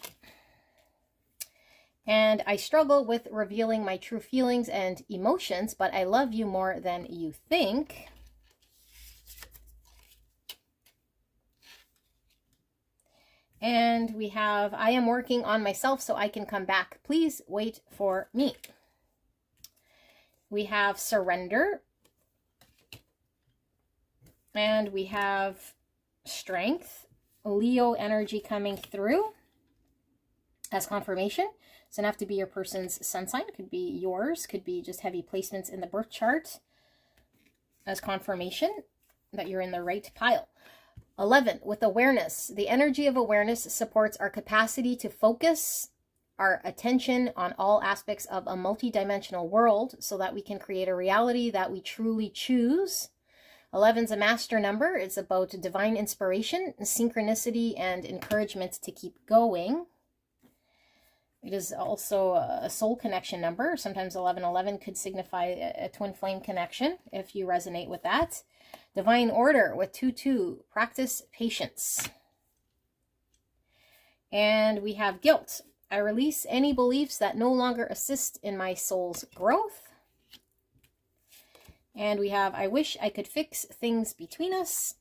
And I struggle with revealing my true feelings and emotions, but I love you more than you think. And we have, I am working on myself so I can come back. Please wait for me. We have surrender. And we have strength. Leo energy coming through as confirmation. It doesn't have to be your person's sun sign. Could be yours. Could be just heavy placements in the birth chart as confirmation that you're in the right pile. 11, with awareness. The energy of awareness supports our capacity to focus our attention on all aspects of a multidimensional world so that we can create a reality that we truly choose. 11 is a master number. It's about divine inspiration, synchronicity, and encouragement to keep going. It is also a soul connection number. Sometimes 1111 could signify a twin flame connection if you resonate with that. Divine order with 22, practice patience. And we have guilt. I release any beliefs that no longer assist in my soul's growth. And we have, I wish I could fix things between us.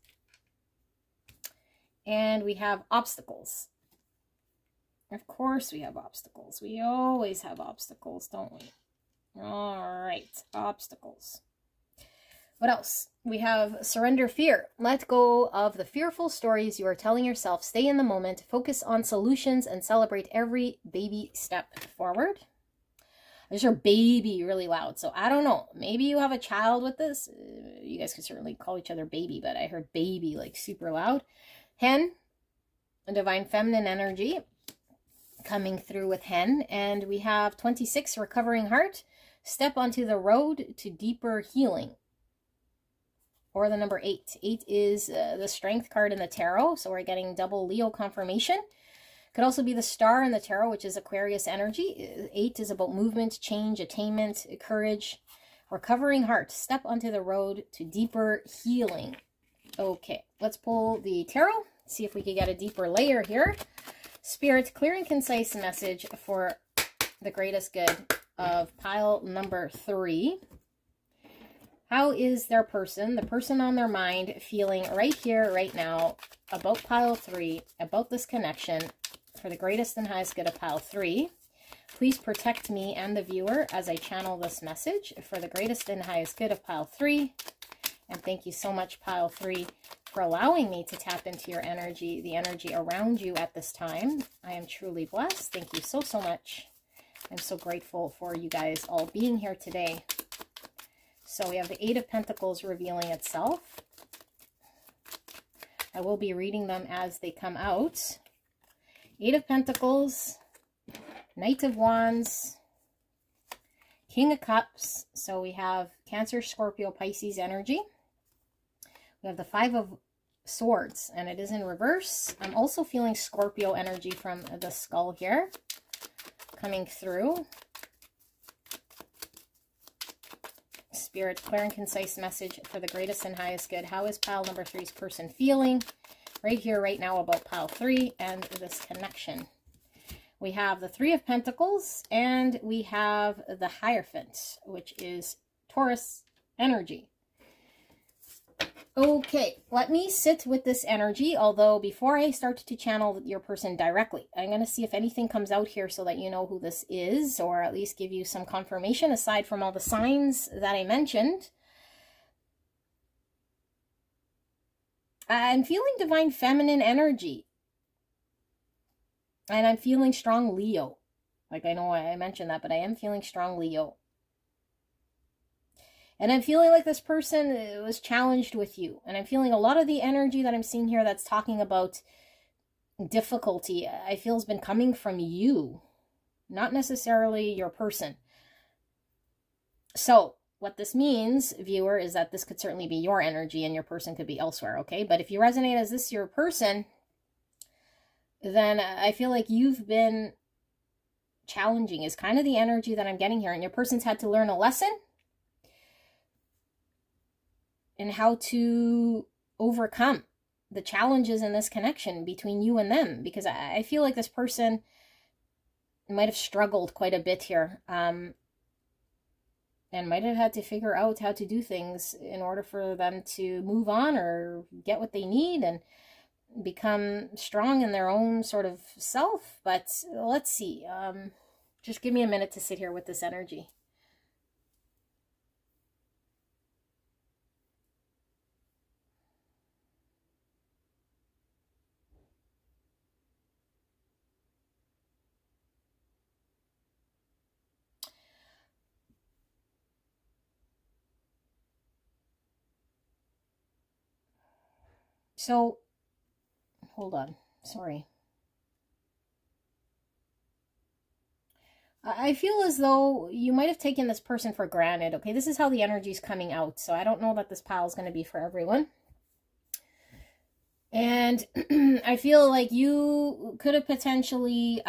And we have obstacles. Of course we have obstacles. We always have obstacles, don't we? All right, obstacles. What else? We have surrender fear. Let go of the fearful stories you are telling yourself. Stay in the moment. Focus on solutions and celebrate every baby step forward. I just heard baby really loud, so I don't know. Maybe you have a child with this. You guys could certainly call each other baby, but I heard baby like super loud. Hen, a divine feminine energy coming through with hen. And we have 26, recovering heart. Step onto the road to deeper healing. Or the number 8. 8 is the strength card in the tarot, so we're getting double Leo confirmation. Could also be the star in the tarot, which is Aquarius energy. 8 is about movement, change, attainment, courage. Recovering heart. Step onto the road to deeper healing. Okay, let's pull the tarot. See if we can get a deeper layer here. Spirit, clear and concise message for the greatest good of pile number 3. How is their person, the person on their mind, feeling right here, right now, about pile 3, about this connection, for the greatest and highest good of pile 3. Please protect me and the viewer as I channel this message for the greatest and highest good of pile 3. And thank you so much, pile 3, for allowing me to tap into your energy, the energy around you at this time. I am truly blessed. Thank you so, so much. I'm so grateful for you guys all being here today. So we have the 8 of Pentacles revealing itself. I will be reading them as they come out. 8 of Pentacles, Knight of Wands, King of Cups. So we have Cancer, Scorpio, Pisces energy. We have the 5 of Swords, and it is in reverse. I'm also feeling Scorpio energy from the skull here coming through. Spirit, clear and concise message for the greatest and highest good. How is pile number 3's person feeling right here, right now about pile 3 and this connection? We have the 3 of Pentacles and we have the Hierophant, which is Taurus energy. Okay, let me sit with this energy, although before I start to channel your person directly, I'm going to see if anything comes out here so that you know who this is, or at least give you some confirmation aside from all the signs that I mentioned. I'm feeling divine feminine energy. And I'm feeling strong Leo. Like, I know I mentioned that, but I am feeling strong Leo. And I'm feeling like this person was challenged with you. And I'm feeling a lot of the energy that I'm seeing here that's talking about difficulty, I feel has been coming from you, not necessarily your person. So what this means, viewer, is that this could certainly be your energy and your person could be elsewhere, okay? But if you resonate as this your person, then I feel like you've been challenging is kind of the energy that I'm getting here. And your person's had to learn a lesson and how to overcome the challenges in this connection between you and them. Because I feel like this person might have struggled quite a bit here. And might have had to figure out how to do things in order for them to move on or get what they need and become strong in their own sort of self. But let's see. Just give me a minute to sit here with this energy. So, hold on. Sorry. I feel as though you might have taken this person for granted. Okay, this is how the energy is coming out. So I don't know that this pile is going to be for everyone. And I feel like you could have potentially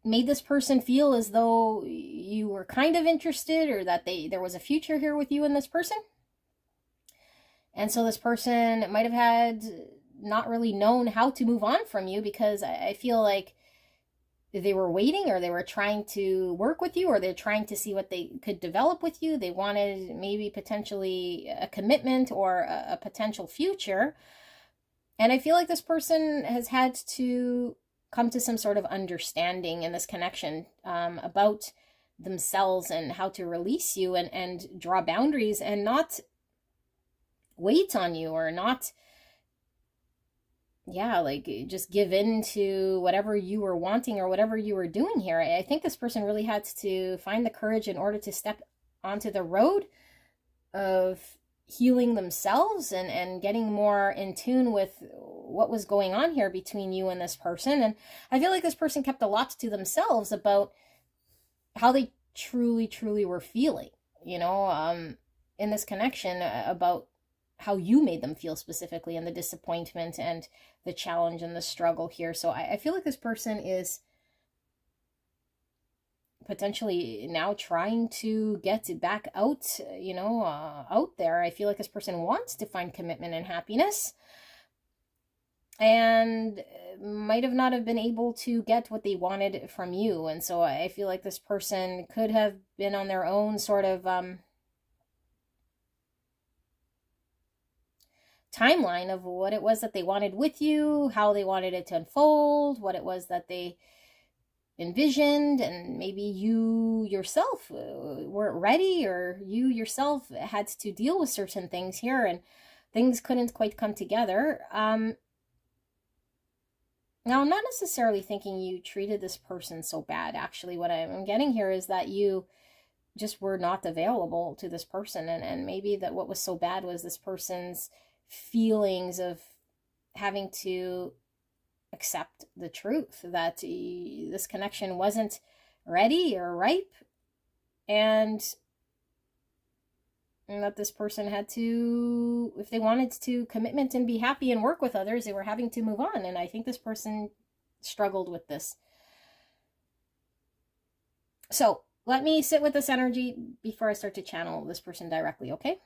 made this person feel as though you were kind of interested, or that there was a future here with you and this person. And so this person might have had not really known how to move on from you, because I feel like they were waiting, or they were trying to work with you, or they're trying to see what they could develop with you. They wanted maybe potentially a commitment or a potential future. And I feel like this person has had to come to some sort of understanding in this connection about themselves and how to release you and draw boundaries and not wait on you, or not, yeah, like just give in to whatever you were wanting or whatever you were doing here. I think this person really had to find the courage in order to step onto the road of healing themselves and getting more in tune with what was going on here between you and this person. And I feel like this person kept a lot to themselves about how they truly were feeling, you know, in this connection, about how you made them feel specifically, and the disappointment and the challenge and the struggle here. So I feel like this person is potentially now trying to get back out, you know, out there. I feel like this person wants to find commitment and happiness, and might have not have been able to get what they wanted from you. And so I feel like this person could have been on their own sort of timeline of what it was that they wanted with you, how they wanted it to unfold, what it was that they envisioned. And maybe you yourself weren't ready, or you yourself had to deal with certain things here, and things couldn't quite come together. Now, I'm not necessarily thinking you treated this person so bad. Actually, what I'm getting here is that you just were not available to this person, and maybe that what was so bad was this person's feelings of having to accept the truth that this connection wasn't ready or ripe, and that this person had to, if they wanted to commitment and be happy and work with others, they were having to move on. And I think this person struggled with this. So let me sit with this energy before I start to channel this person directly, okay?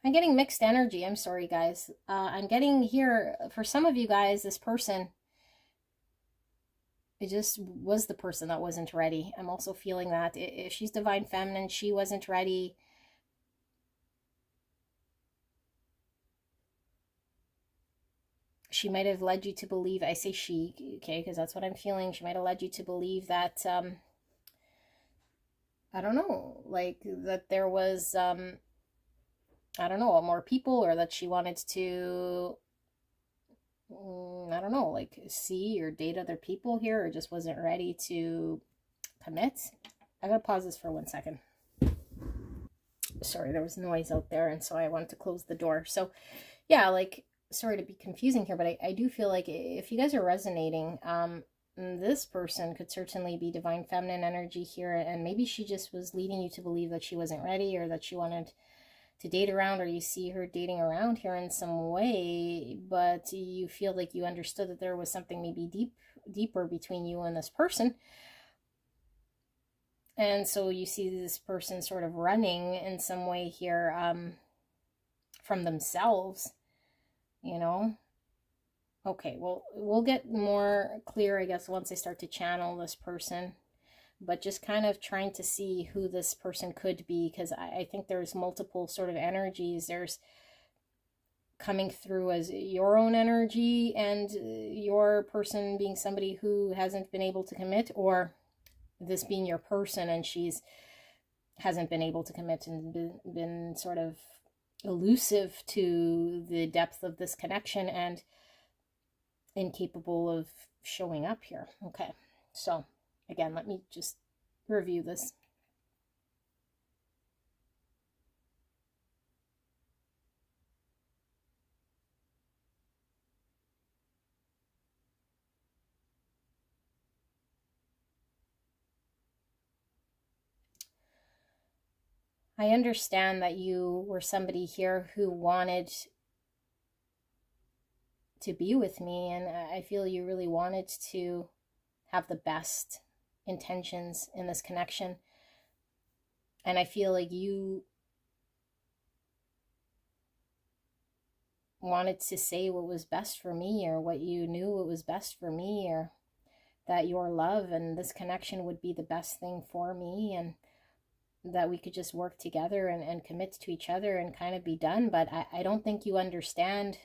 I'm getting mixed energy. I'm sorry, guys. I'm getting here, for some of you guys, this person, it just was the person that wasn't ready. I'm also feeling that. If she's divine feminine, she wasn't ready. She might have led you to believe, I say she, okay, because that's what I'm feeling. She might have led you to believe that, I don't know, like that there was, I don't know, more people, or that she wanted to, I don't know, like see or date other people here, or just wasn't ready to commit. I'm going to pause this for 1 second. Sorry, there was noise out there, and so I wanted to close the door. So yeah, like, sorry to be confusing here, but I do feel like if you guys are resonating, this person could certainly be divine feminine energy here, and maybe she just was leading you to believe that she wasn't ready, or that she wanted to date around, or you see her dating around here in some way, but you feel like you understood that there was something maybe deeper between you and this person. And so you see this person sort of running in some way here from themselves, you know. Okay, well, we'll get more clear, I guess, once I start to channel this person. But just kind of trying to see who this person could be, because I think there's multiple sort of energies. There's coming through as your own energy, and your person being somebody who hasn't been able to commit, or this being your person and she's hasn't been able to commit and been sort of elusive to the depth of this connection and incapable of showing up here. Okay, so again, let me just review this. I understand that you were somebody here who wanted to be with me, and I feel you really wanted to have the best intentions in this connection. And I feel like you wanted to say what was best for me, or what you knew what was best for me, or that your love and this connection would be the best thing for me, and that we could just work together and commit to each other and kind of be done. But I don't think you understand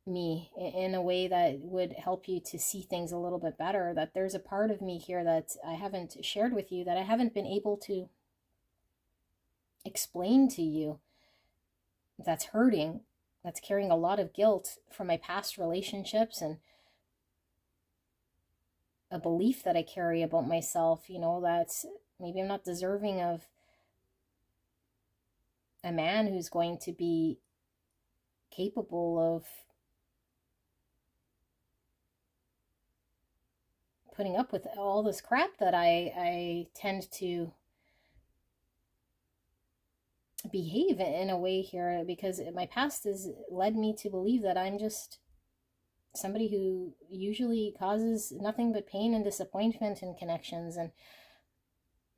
me in a way that would help you to see things a little bit better, that there's a part of me here that I haven't shared with you, that I haven't been able to explain to you, that's hurting, that's carrying a lot of guilt from my past relationships, and a belief that I carry about myself, you know, that maybe I'm not deserving of a man who's going to be capable of putting up with all this crap that I tend to behave in a way here, because my past has led me to believe that I'm just somebody who usually causes nothing but pain and disappointment in connections. And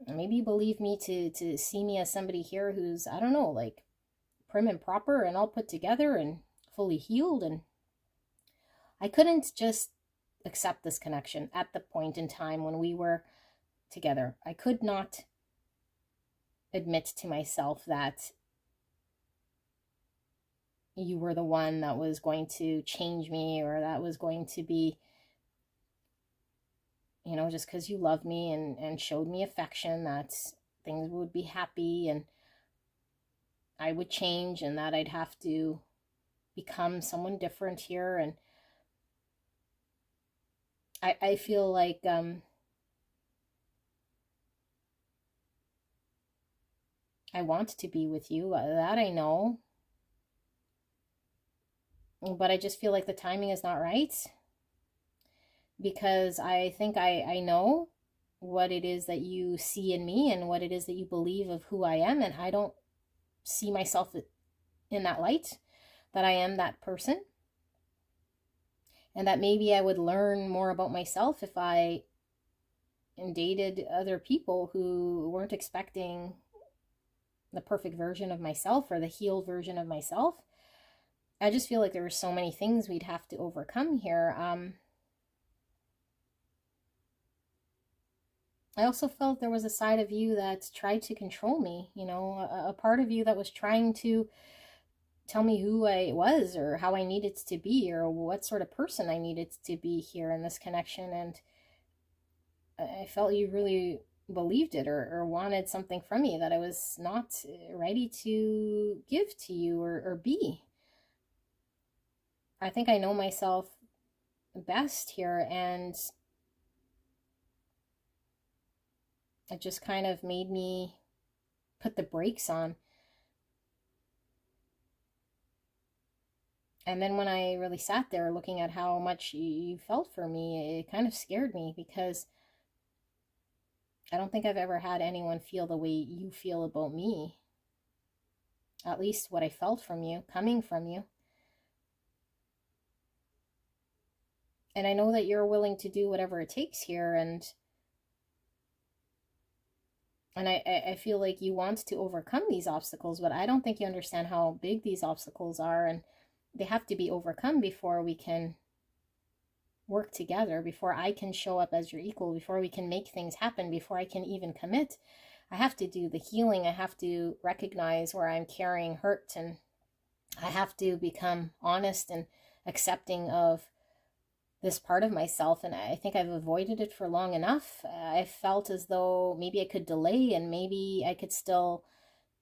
maybe you believe me to see me as somebody here who's, I don't know, like prim and proper and all put together and fully healed. And I couldn't just accept this connection at the point in time when we were together. I could not admit to myself that you were the one that was going to change me, or that was going to be, you know, just because you loved me and showed me affection, that things would be happy and I would change, and that I'd have to become someone different here. And I feel like I want to be with you, that I know, but I just feel like the timing is not right, because I think I know what it is that you see in me and what it is that you believe of who I am, and I don't see myself in that light, that I am that person, and that maybe I would learn more about myself if I dated other people who weren't expecting the perfect version of myself or the healed version of myself. I just feel like there were so many things we'd have to overcome here. I also felt there was a side of you that tried to control me, you know, a part of you that was trying to tell me who I was, or how I needed to be, or what sort of person I needed to be here in this connection. And I felt you really believed it, or wanted something from me that I was not ready to give to you, or be. I think I know myself best here, and it just kind of made me put the brakes on. And then when I really sat there looking at how much you felt for me, it kind of scared me, because I don't think I've ever had anyone feel the way you feel about me. At least what I felt from you, coming from you. And I know that you're willing to do whatever it takes here, and I feel like you want to overcome these obstacles, but I don't think you understand how big these obstacles are, and they have to be overcome before we can work together, before I can show up as your equal, before we can make things happen, before I can even commit. I have to do the healing. I have to recognize where I'm carrying hurt, and I have to become honest and accepting of this part of myself, and I think I've avoided it for long enough. I felt as though maybe I could delay, and maybe I could still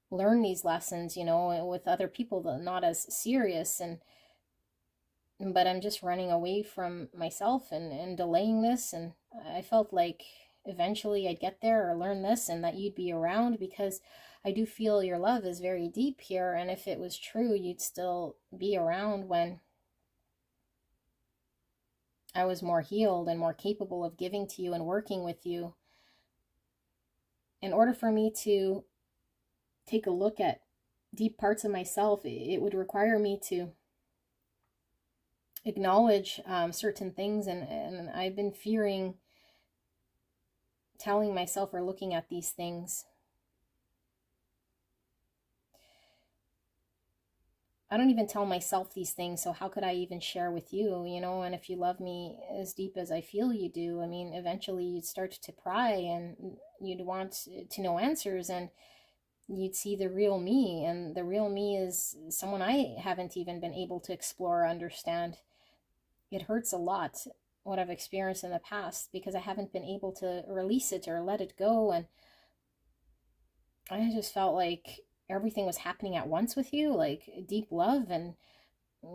learn these lessons, you know, with other people that are not as serious, but I'm just running away from myself and delaying this. And I felt like eventually I'd get there or learn this, and that you'd be around, because I do feel your love is very deep here. And if it was true, you'd still be around when I was more healed and more capable of giving to you and working with you. In order for me to take a look at deep parts of myself, it would require me to acknowledge certain things, and I've been fearing telling myself or looking at these things. I don't even tell myself these things, so how could I even share with you, you know? And if you love me as deep as I feel you do, I mean, eventually you'd start to pry, and you'd want to know answers, and you'd see the real me. And the real me is someone I haven't even been able to explore or understand. It hurts a lot, what I've experienced in the past, because I haven't been able to release it or let it go. And I just felt like everything was happening at once with you, like deep love and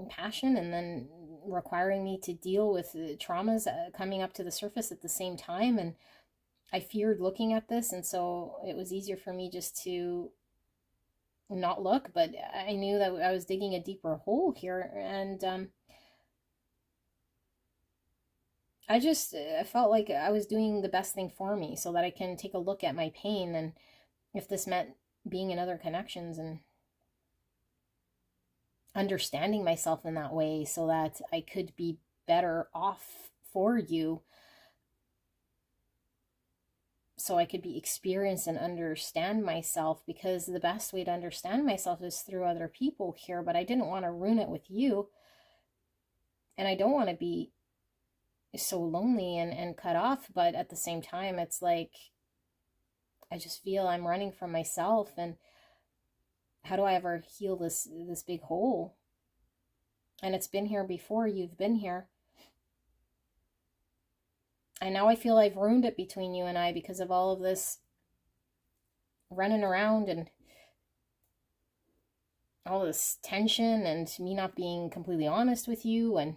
passion, and then requiring me to deal with traumas coming up to the surface at the same time. And I feared looking at this, and so it was easier for me just to not look. But I knew that I was digging a deeper hole here, and I felt like I was doing the best thing for me, so that I can take a look at my pain, and if this meant being in other connections and understanding myself in that way, so that I could be better off for you, so I could be experienced and understand myself, because the best way to understand myself is through other people here. But I didn't want to ruin it with you, and I don't want to be so lonely and cut off. But at the same time, it's like I just feel I'm running from myself, and how do I ever heal this big hole? And it's been here before you've been here, and now I feel I've ruined it between you and I, because of all of this running around and all this tension, and me not being completely honest with you and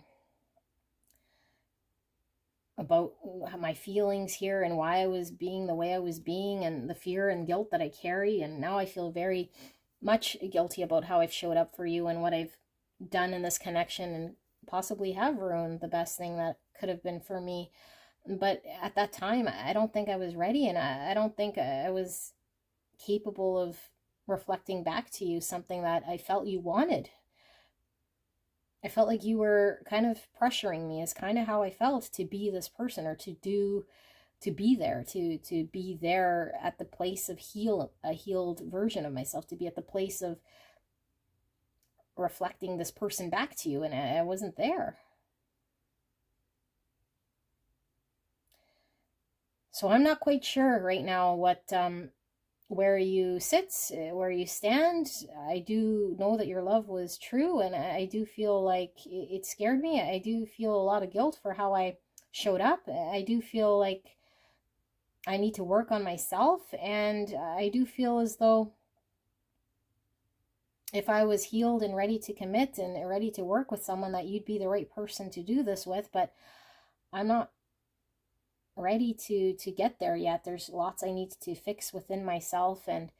about my feelings here, and why I was being the way I was being, and the fear and guilt that I carry. And now I feel very much guilty about how I've showed up for you and what I've done in this connection, and possibly have ruined the best thing that could have been for me. But at that time, I don't think I was ready, and I don't think I was capable of reflecting back to you something that I felt you wanted. I felt like you were kind of pressuring me, is kind of how I felt, to be this person, or to be there at the place of a healed version of myself, to be at the place of reflecting this person back to you, and I wasn't there. So I'm not quite sure right now what where you sit, where you stand. I do know that your love was true, and I do feel like it scared me. I do feel a lot of guilt for how I showed up. I do feel like I need to work on myself, and I do feel as though if I was healed and ready to commit and ready to work with someone, that you'd be the right person to do this with. But I'm not ready to get there yet. There's lots I need to fix within myself, and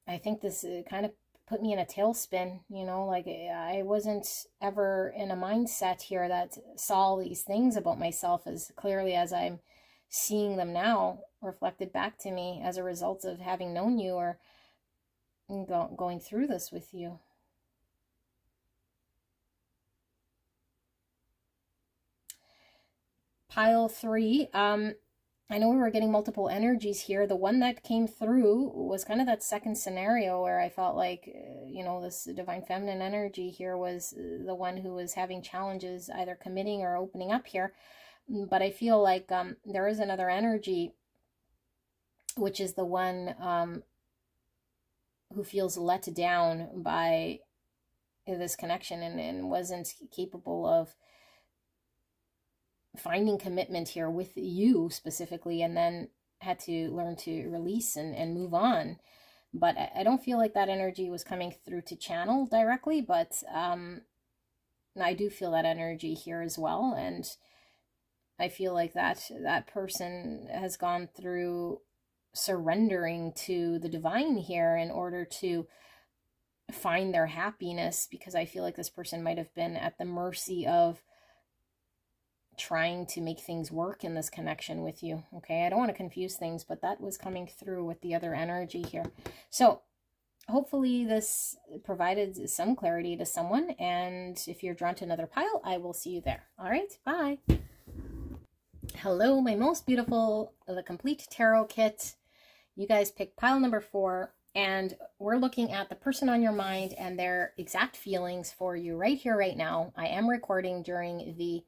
I think this kind of put me in a tailspin, you know, like I wasn't ever in a mindset here that saw these things about myself as clearly as I'm seeing them now, reflected back to me as a result of having known you, or going through this with you. Pile 3, I know we were getting multiple energies here. The one that came through was kind of that second scenario where I felt like, you know, this divine feminine energy here was the one who was having challenges either committing or opening up here. But I feel like there is another energy, which is the one who feels let down by this connection, and wasn't capable of finding commitment here with you specifically, and then had to learn to release and move on. But I don't feel like that energy was coming through to channel directly, but I do feel that energy here as well. And I feel like that person has gone through surrendering to the divine here in order to find their happiness, because I feel like this person might have been at the mercy of trying to make things work in this connection with you. Okay, I don't want to confuse things, but that was coming through with the other energy here. So hopefully this provided some clarity to someone, and if you're drawn to another pile, I will see you there. All right, bye. Hello, my most beautiful, the complete tarot kit. You guys picked pile number 4, and we're looking at the person on your mind and their exact feelings for you right here, right now. I am recording during the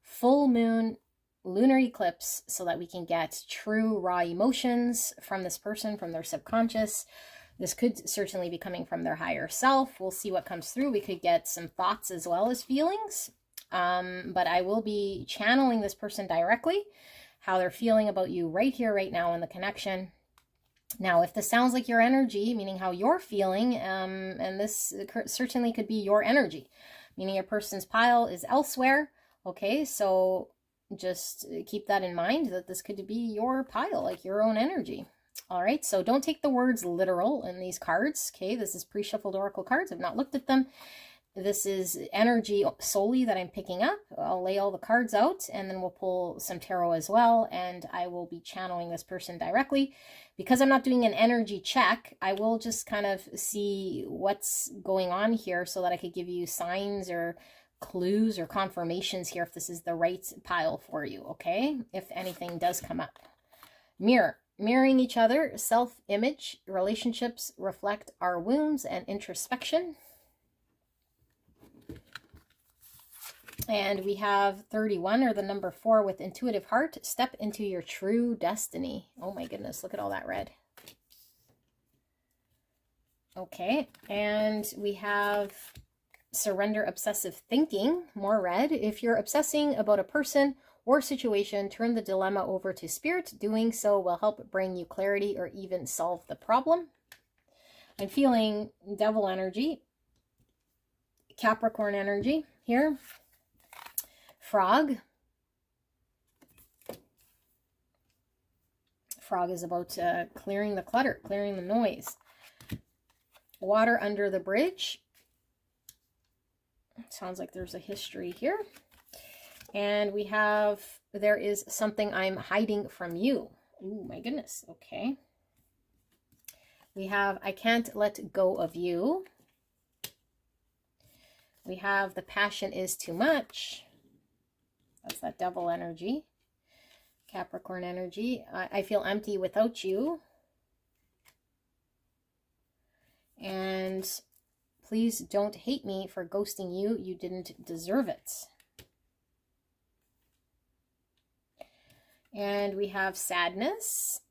full moon lunar eclipse so that we can get true raw emotions from this person, from their subconscious. This could certainly be coming from their higher self. We'll see what comes through. We could get some thoughts as well as feelings. But I will be channeling this person directly, how they're feeling about you right here, right now in the connection. Now, if this sounds like your energy, meaning how you're feeling, and this certainly could be your energy, meaning your person's pile is elsewhere, okay, so just keep that in mind, that this could be your pile, like your own energy. All right, so don't take the words literal in these cards, okay? This is pre-shuffled oracle cards. I've not looked at them. This is energy solely that I'm picking up. I'll lay all the cards out, and then we'll pull some tarot as well, and I will be channeling this person directly. Because I'm not doing an energy check, I will just kind of see what's going on here so that I could give you signs or clues or confirmations here if this is the right pile for you, okay? If anything does come up. Mirroring each other, self-image, relationships reflect our wounds and introspection. And we have 31, or the number 4, with intuitive heart. Step into your true destiny. Oh my goodness, look at all that red. Okay, and we have surrender obsessive thinking, more red. If you're obsessing about a person or situation, turn the dilemma over to spirit. Doing so will help bring you clarity or even solve the problem. I'm feeling devil energy, Capricorn energy here. Frog. Frog is about clearing the clutter, clearing the noise. Water under the bridge. Sounds like there's a history here. And we have, there is something I'm hiding from you. Ooh, my goodness. Okay. We have, I can't let go of you. We have, the passion is too much. That's that devil energy. Capricorn energy. I feel empty without you. And please don't hate me for ghosting you. You didn't deserve it. And we have sadness.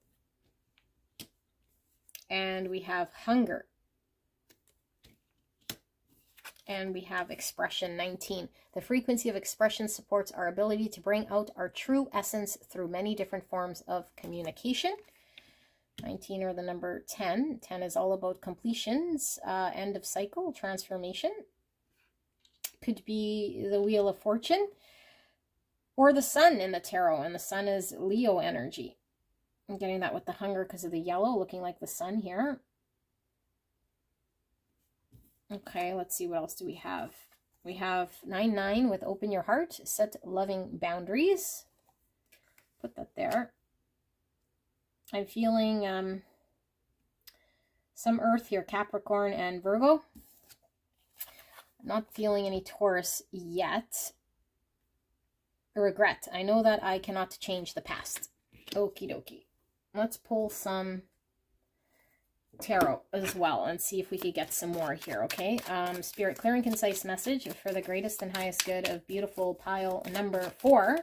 And we have hunger. And we have expression 19. The frequency of expression supports our ability to bring out our true essence through many different forms of communication. 19, or the number 10. 10 is all about completions, end of cycle, transformation. Could be the Wheel of Fortune or the Sun in the tarot, and the Sun is Leo energy. I'm getting that with the hunger because of the yellow, looking like the Sun here. Okay, let's see, what else do we have? We have 9-9 with open your heart, set loving boundaries. Put that there. I'm feeling some earth here, Capricorn and Virgo. I'm not feeling any Taurus yet. Regret. I know that I cannot change the past. Okie dokie. Let's pull some tarot as well and see if we could get some more here, okay? Spirit, clear and concise message for the greatest and highest good of beautiful pile number 4.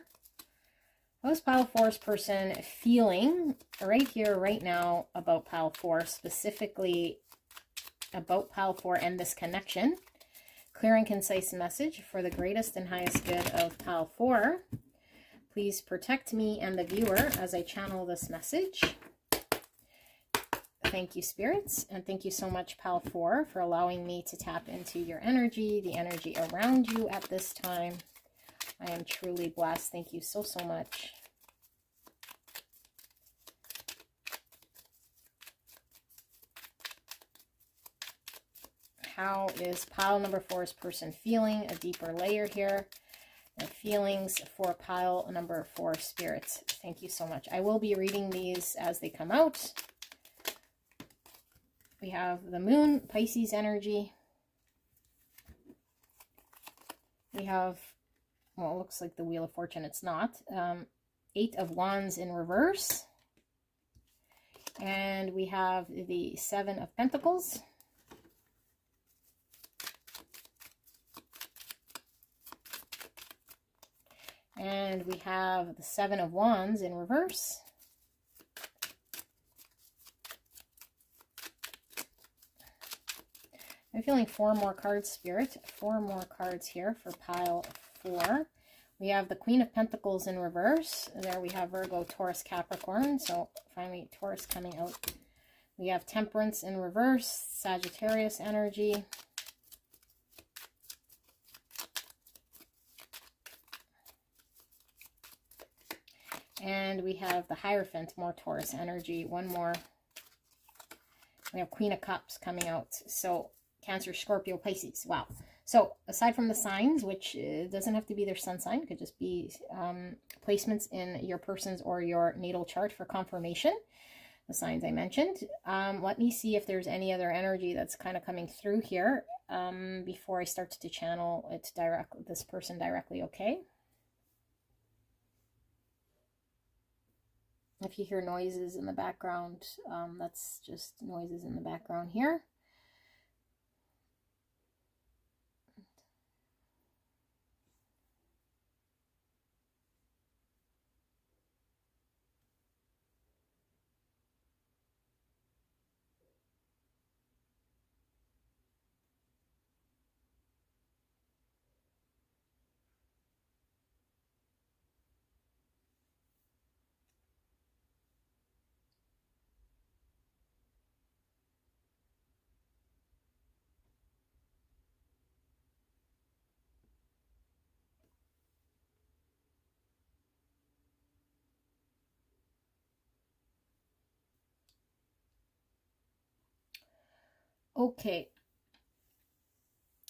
How's pile 4's person feeling right here, right now about pile 4, specifically about pile 4 and this connection? Clear and concise message for the greatest and highest good of pile 4. please protect me and the viewer as I channel this message. Thank you, spirits, and thank you so much, Pal 4, for allowing me to tap into your energy, the energy around you at this time. I am truly blessed. Thank you so, so much. How is pile number 4's person feeling? A deeper layer here. The feelings for pile number 4 spirits. Thank you so much. I will be reading these as they come out. We have the moon, Pisces energy. We have, well, it looks like the Wheel of Fortune. It's not. 8 of Wands in reverse. And we have the 7 of Pentacles. And we have the 7 of Wands in reverse. I'm feeling 4 more cards, Spirit. 4 more cards here for pile 4. We have the Queen of Pentacles in reverse. There we have Virgo, Taurus, Capricorn. So finally Taurus coming out. We have Temperance in reverse, Sagittarius energy. And we have the Hierophant, more Taurus energy. One more. We have Queen of Cups coming out. So Cancer, Scorpio, Pisces. Wow. So aside from the signs, which doesn't have to be their sun sign, could just be placements in your person's or your natal chart for confirmation, the signs I mentioned. Let me see if there's any other energy that's kind of coming through here before I start to channel it this person directly, okay? If you hear noises in the background, that's just noises in the background here. Okay,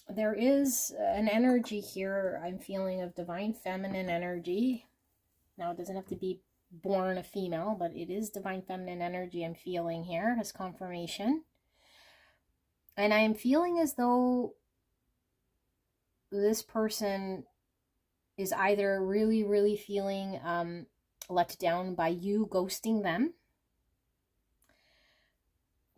there is an energy here I'm feeling of divine feminine energy. Now, it doesn't have to be born a female, but it is divine feminine energy I'm feeling here as confirmation. And I am feeling as though this person is either really, really feeling let down by you ghosting them,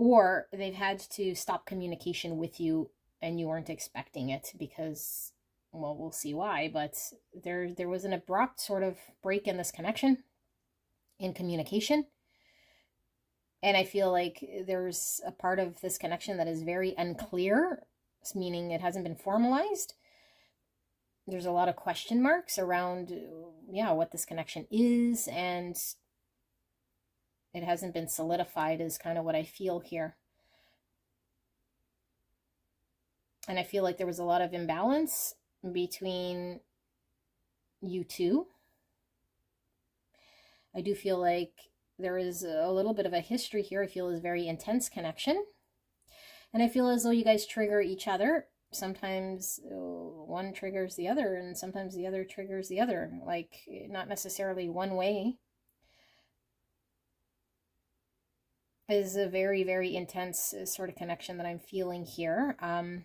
or they've had to stop communication with you and you weren't expecting it because, well, we'll see why, but there was an abrupt sort of break in this connection, in communication. And I feel like there's a part of this connection that is very unclear, meaning it hasn't been formalized. There's a lot of question marks around, yeah, what this connection is, and it hasn't been solidified is kind of what I feel here. And I feel like there was a lot of imbalance between you two. I do feel like there is a little bit of a history here. I feel is very intense connection. And I feel as though you guys trigger each other. Sometimes one triggers the other, and sometimes the other triggers the other. Like, not necessarily one way. Is a very, very intense sort of connection that I'm feeling here. And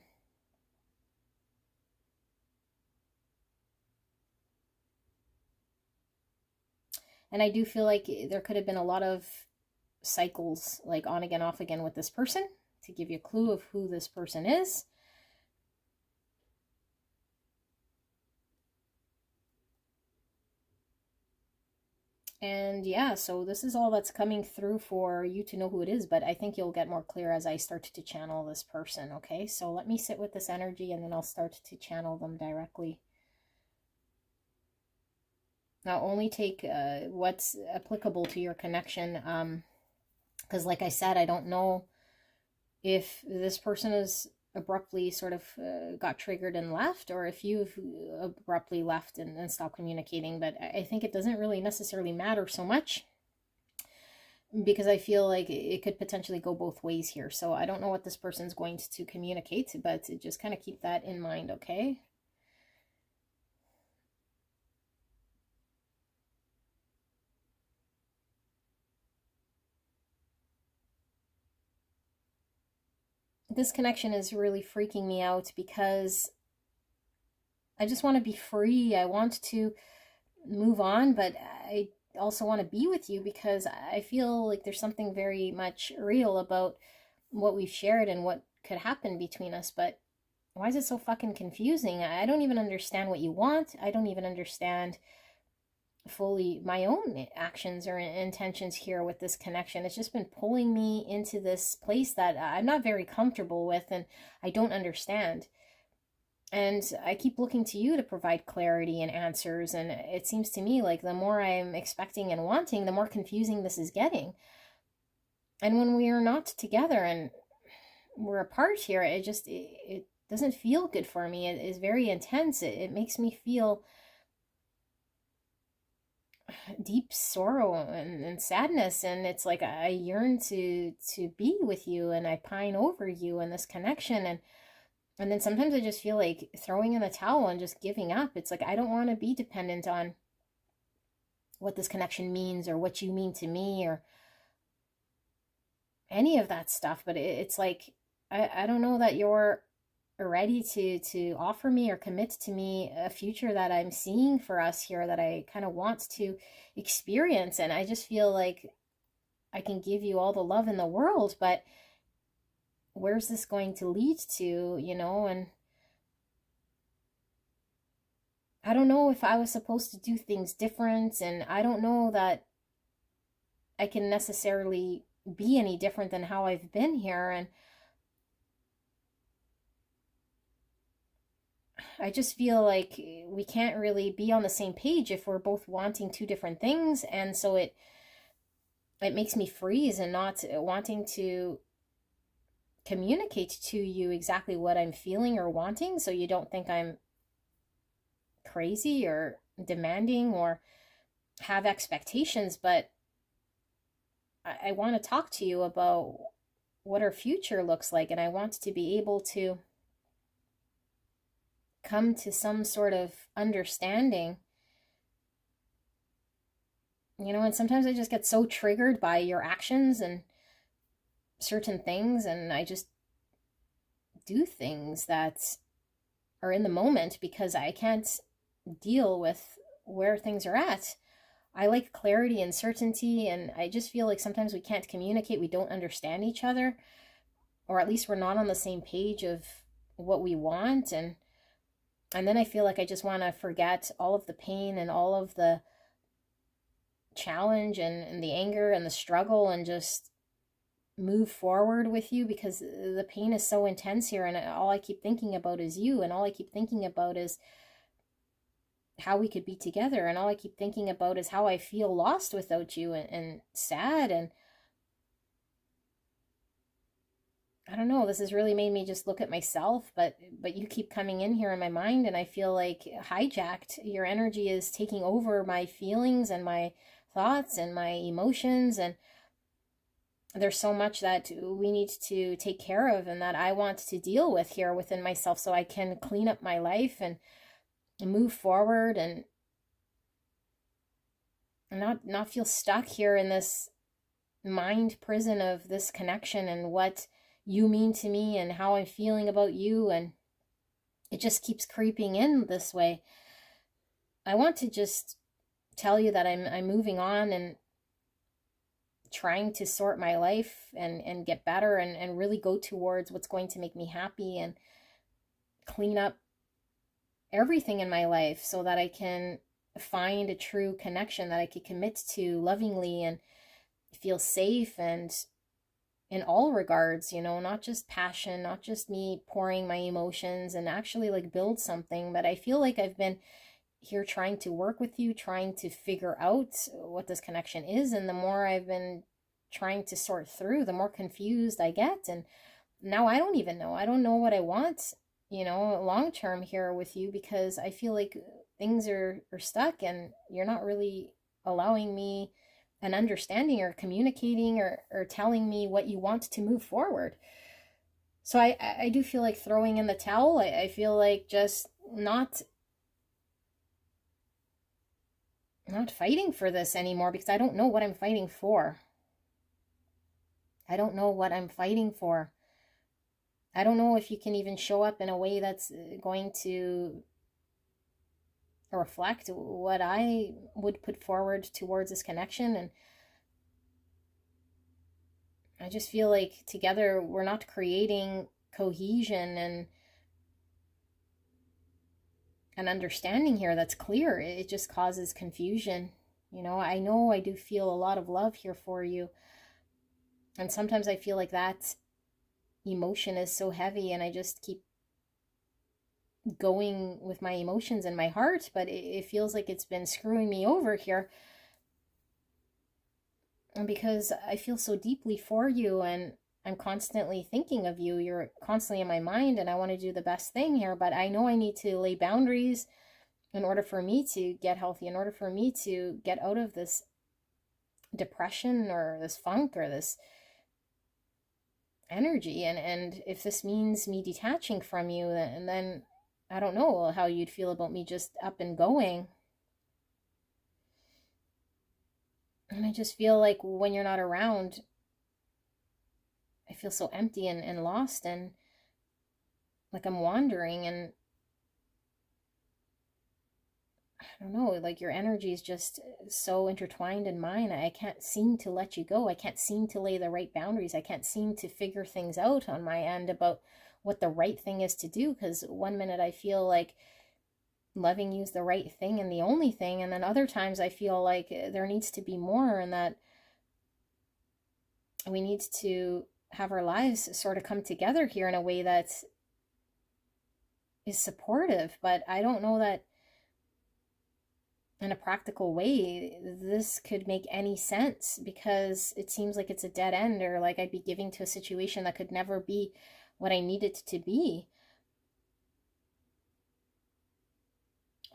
I do feel like there could have been a lot of cycles, like on again, off again with this person, to give you a clue of who this person is. And yeah, so this is all that's coming through for you to know who it is, but I think you'll get more clear as I start to channel this person, okay? So let me sit with this energy and then I'll start to channel them directly. I'll only take what's applicable to your connection. Because like I said, I don't know if this person is abruptly sort of got triggered and left, or if you've abruptly left and stopped communicating. But I think it doesn't really necessarily matter so much, because I feel like it could potentially go both ways here. So I don't know what this person's going to communicate, but just kind of keep that in mind, okay? This connection is really freaking me out because I just want to be free. I want to move on, but I also want to be with you because I feel like there's something very much real about what we've shared and what could happen between us. But why is it so fucking confusing? I don't even understand what you want. I don't even understand fully my own actions or intentions here with this connection. It's just been pulling me into this place that I'm not very comfortable with and I don't understand. And I keep looking to you to provide clarity and answers, and it seems to me like the more I'm expecting and wanting, the more confusing this is getting. And when we are not together and we're apart here, it doesn't feel good for me. It is very intense. It makes me feel deep sorrow and sadness, and it's like I yearn to be with you, and I pine over you and this connection, and then sometimes I just feel like throwing in the towel and just giving up. It's like I don't want to be dependent on what this connection means or what you mean to me or any of that stuff. But it's like I don't know that you're ready to offer me or commit to me a future that I'm seeing for us here, that I kind of want to experience. And I just feel like I can give you all the love in the world, but where's this going to lead to, you know? And I don't know if I was supposed to do things different, and I don't know that I can necessarily be any different than how I've been here. And I just feel like we can't really be on the same page if we're both wanting two different things. And so it makes me freeze and not wanting to communicate to you exactly what I'm feeling or wanting, so you don't think I'm crazy or demanding or have expectations. But I want to talk to you about what our future looks like, and I want to be able to come to some sort of understanding, you know. And sometimes I just get so triggered by your actions and certain things, and I just do things that are in the moment because I can't deal with where things are at. I like clarity and certainty, and I just feel like sometimes we can't communicate, we don't understand each other, or at least we're not on the same page of what we want. And then I feel like I just want to forget all of the pain and all of the challenge and the anger and the struggle and just move forward with you, because the pain is so intense here, and all I keep thinking about is you, and all I keep thinking about is how we could be together, and all I keep thinking about is how I feel lost without you and sad. And I don't know, this has really made me just look at myself, but you keep coming in here in my mind, and I feel like hijacked. Your energy is taking over my feelings and my thoughts and my emotions, and there's so much that we need to take care of and that I want to deal with here within myself, so I can clean up my life and move forward and not feel stuck here in this mind prison of this connection and what you mean to me and how I'm feeling about you. And it just keeps creeping in this way. I want to just tell you that I'm moving on and trying to sort my life and get better and really go towards what's going to make me happy and clean up everything in my life so that I can find a true connection that I could commit to lovingly and feel safe, and in all regards, you know, not just passion, not just me pouring my emotions, and actually like build something. But I feel like I've been here trying to work with you, trying to figure out what this connection is. And the more I've been trying to sort through, the more confused I get. And now I don't even know. I don't know what I want, you know, long term here with you, because I feel like things are stuck and you're not really allowing me an understanding or communicating or telling me what you want to move forward. So I do feel like throwing in the towel. I feel like just not fighting for this anymore, because I don't know what I'm fighting for. I don't know what I'm fighting for. I don't know if you can even show up in a way that's going to reflect what I would put forward towards this connection. And I just feel like together we're not creating cohesion and an understanding here that's clear. It just causes confusion. You know I do feel a lot of love here for you. And sometimes I feel like that emotion is so heavy and I just keep going with my emotions in my heart, but it feels like it's been screwing me over here. And because I feel so deeply for you and I'm constantly thinking of you, you're constantly in my mind, and I want to do the best thing here, but I know I need to lay boundaries in order for me to get healthy, in order for me to get out of this depression or this funk or this energy. And if this means me detaching from you, and then I don't know how you'd feel about me just up and going. And I just feel like when you're not around, I feel so empty and lost, and like I'm wandering, and I don't know, like your energy is just so intertwined in mine. I can't seem to let you go. I can't seem to lay the right boundaries. I can't seem to figure things out on my end about what the right thing is to do, because one minute I feel like loving you is the right thing and the only thing, and then other times I feel like there needs to be more, and that we need to have our lives sort of come together here in a way that is supportive. But I don't know that in a practical way this could make any sense, because it seems like it's a dead end, or like I'd be giving to a situation that could never be what I need it to be.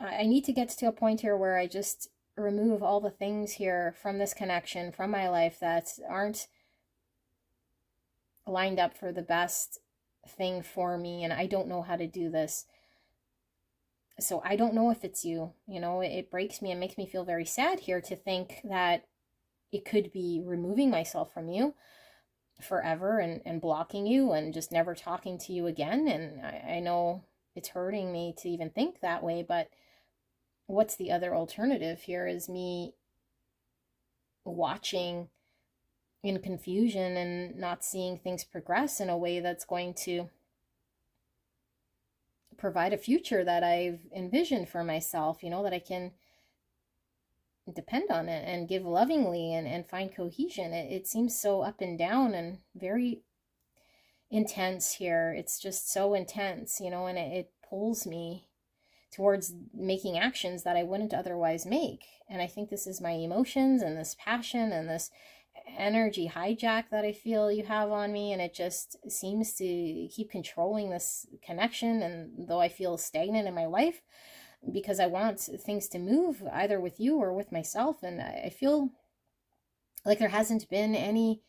I need to get to a point here where I just remove all the things here from this connection, from my life, that aren't lined up for the best thing for me, and I don't know how to do this. So I don't know if it's you. You know, it breaks me and makes me feel very sad here to think that it could be removing myself from you forever and blocking you and just never talking to you again. And I know it's hurting me to even think that way, but what's the other alternative here? Is me watching in confusion and not seeing things progress in a way that's going to provide a future that I've envisioned for myself, you know, that I can depend on it and give lovingly and find cohesion. It seems so up and down and very intense here. It's just so intense, you know, and it pulls me towards making actions that I wouldn't otherwise make. And I think this is my emotions and this passion and this energy hijack that I feel you have on me, and it just seems to keep controlling this connection. And though I feel stagnant in my life because I want things to move either with you or with myself, and I feel like there hasn't been any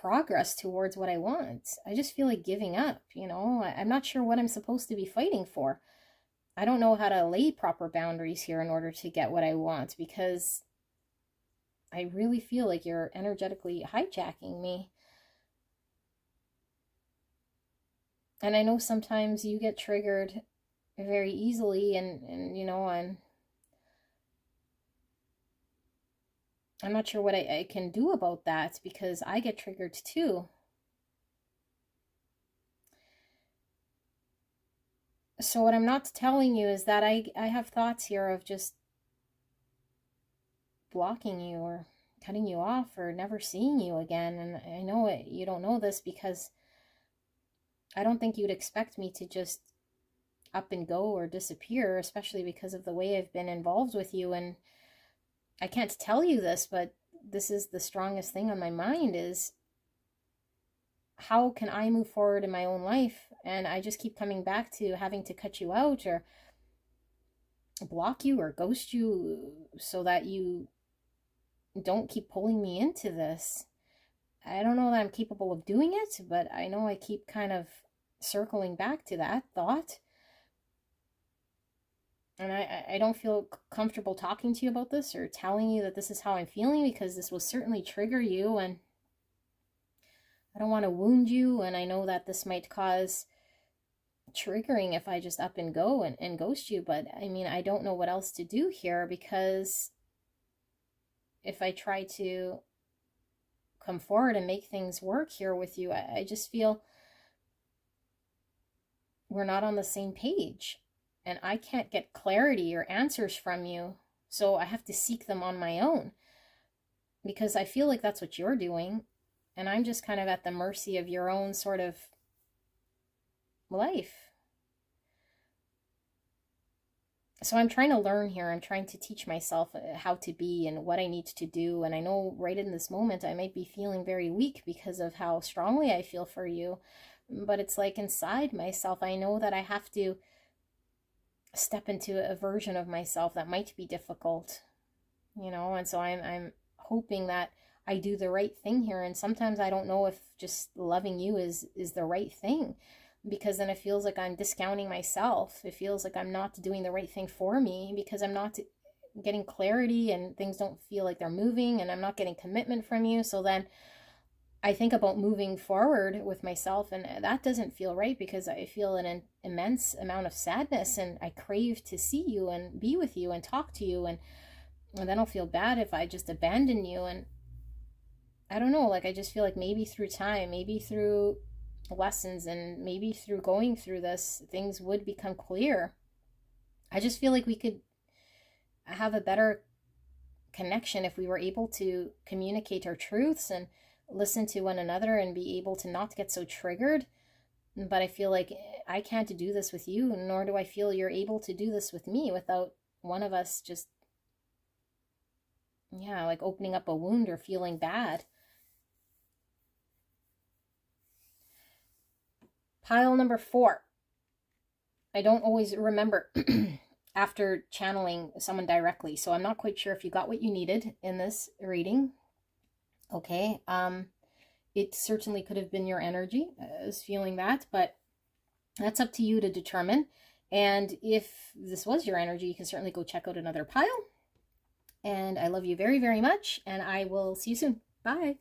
progress towards what I want. I just feel like giving up, you know. I'm not sure what I'm supposed to be fighting for. I don't know how to lay proper boundaries here in order to get what I want, because I really feel like you're energetically hijacking me. And I know sometimes you get triggered very easily, and you know, I'm not sure what I can do about that, because I get triggered too. So what I'm not telling you is that I have thoughts here of just blocking you or cutting you off or never seeing you again. And I know you don't know this, because I don't think you'd expect me to just up and go or disappear, especially because of the way I've been involved with you. And I can't tell you this, but this is the strongest thing on my mind, is how can I move forward in my own life? And I just keep coming back to having to cut you out or block you or ghost you so that you don't keep pulling me into this. I don't know that I'm capable of doing it, but I know I keep kind of circling back to that thought. And I don't feel comfortable talking to you about this or telling you that this is how I'm feeling, because this will certainly trigger you, and I don't want to wound you, and I know that this might cause triggering if I just up and go and ghost you. But I mean, I don't know what else to do here, because if I try to come forward and make things work here with you, I just feel we're not on the same page, and I can't get clarity or answers from you, so I have to seek them on my own, because I feel like that's what you're doing, and I'm just kind of at the mercy of your own sort of life. So I'm trying to learn here. I'm trying to teach myself how to be and what I need to do. And I know right in this moment I might be feeling very weak because of how strongly I feel for you. But it's like inside myself, I know that I have to step into a version of myself that might be difficult, you know. And so I'm hoping that I do the right thing here. And sometimes I don't know if just loving you is the right thing, because then it feels like I'm discounting myself. It feels like I'm not doing the right thing for me, because I'm not getting clarity and things don't feel like they're moving, and I'm not getting commitment from you. So then I think about moving forward with myself, and that doesn't feel right, because I feel an immense amount of sadness, and I crave to see you and be with you and talk to you, and then I'll feel bad if I just abandon you. And I don't know, like I just feel like maybe through time, maybe through lessons, and maybe through going through this, things would become clear. I just feel like we could have a better connection if we were able to communicate our truths and listen to one another and be able to not get so triggered. But I feel like I can't do this with you, nor do I feel you're able to do this with me, without one of us just, yeah, like opening up a wound or feeling bad. Pile number 4. I don't always remember after channeling someone directly, so I'm not quite sure if you got what you needed in this reading. Okay, it certainly could have been your energy. I was feeling that, but that's up to you to determine. And if this was your energy, you can certainly go check out another pile. And I love you very, very much, and I will see you soon. Bye.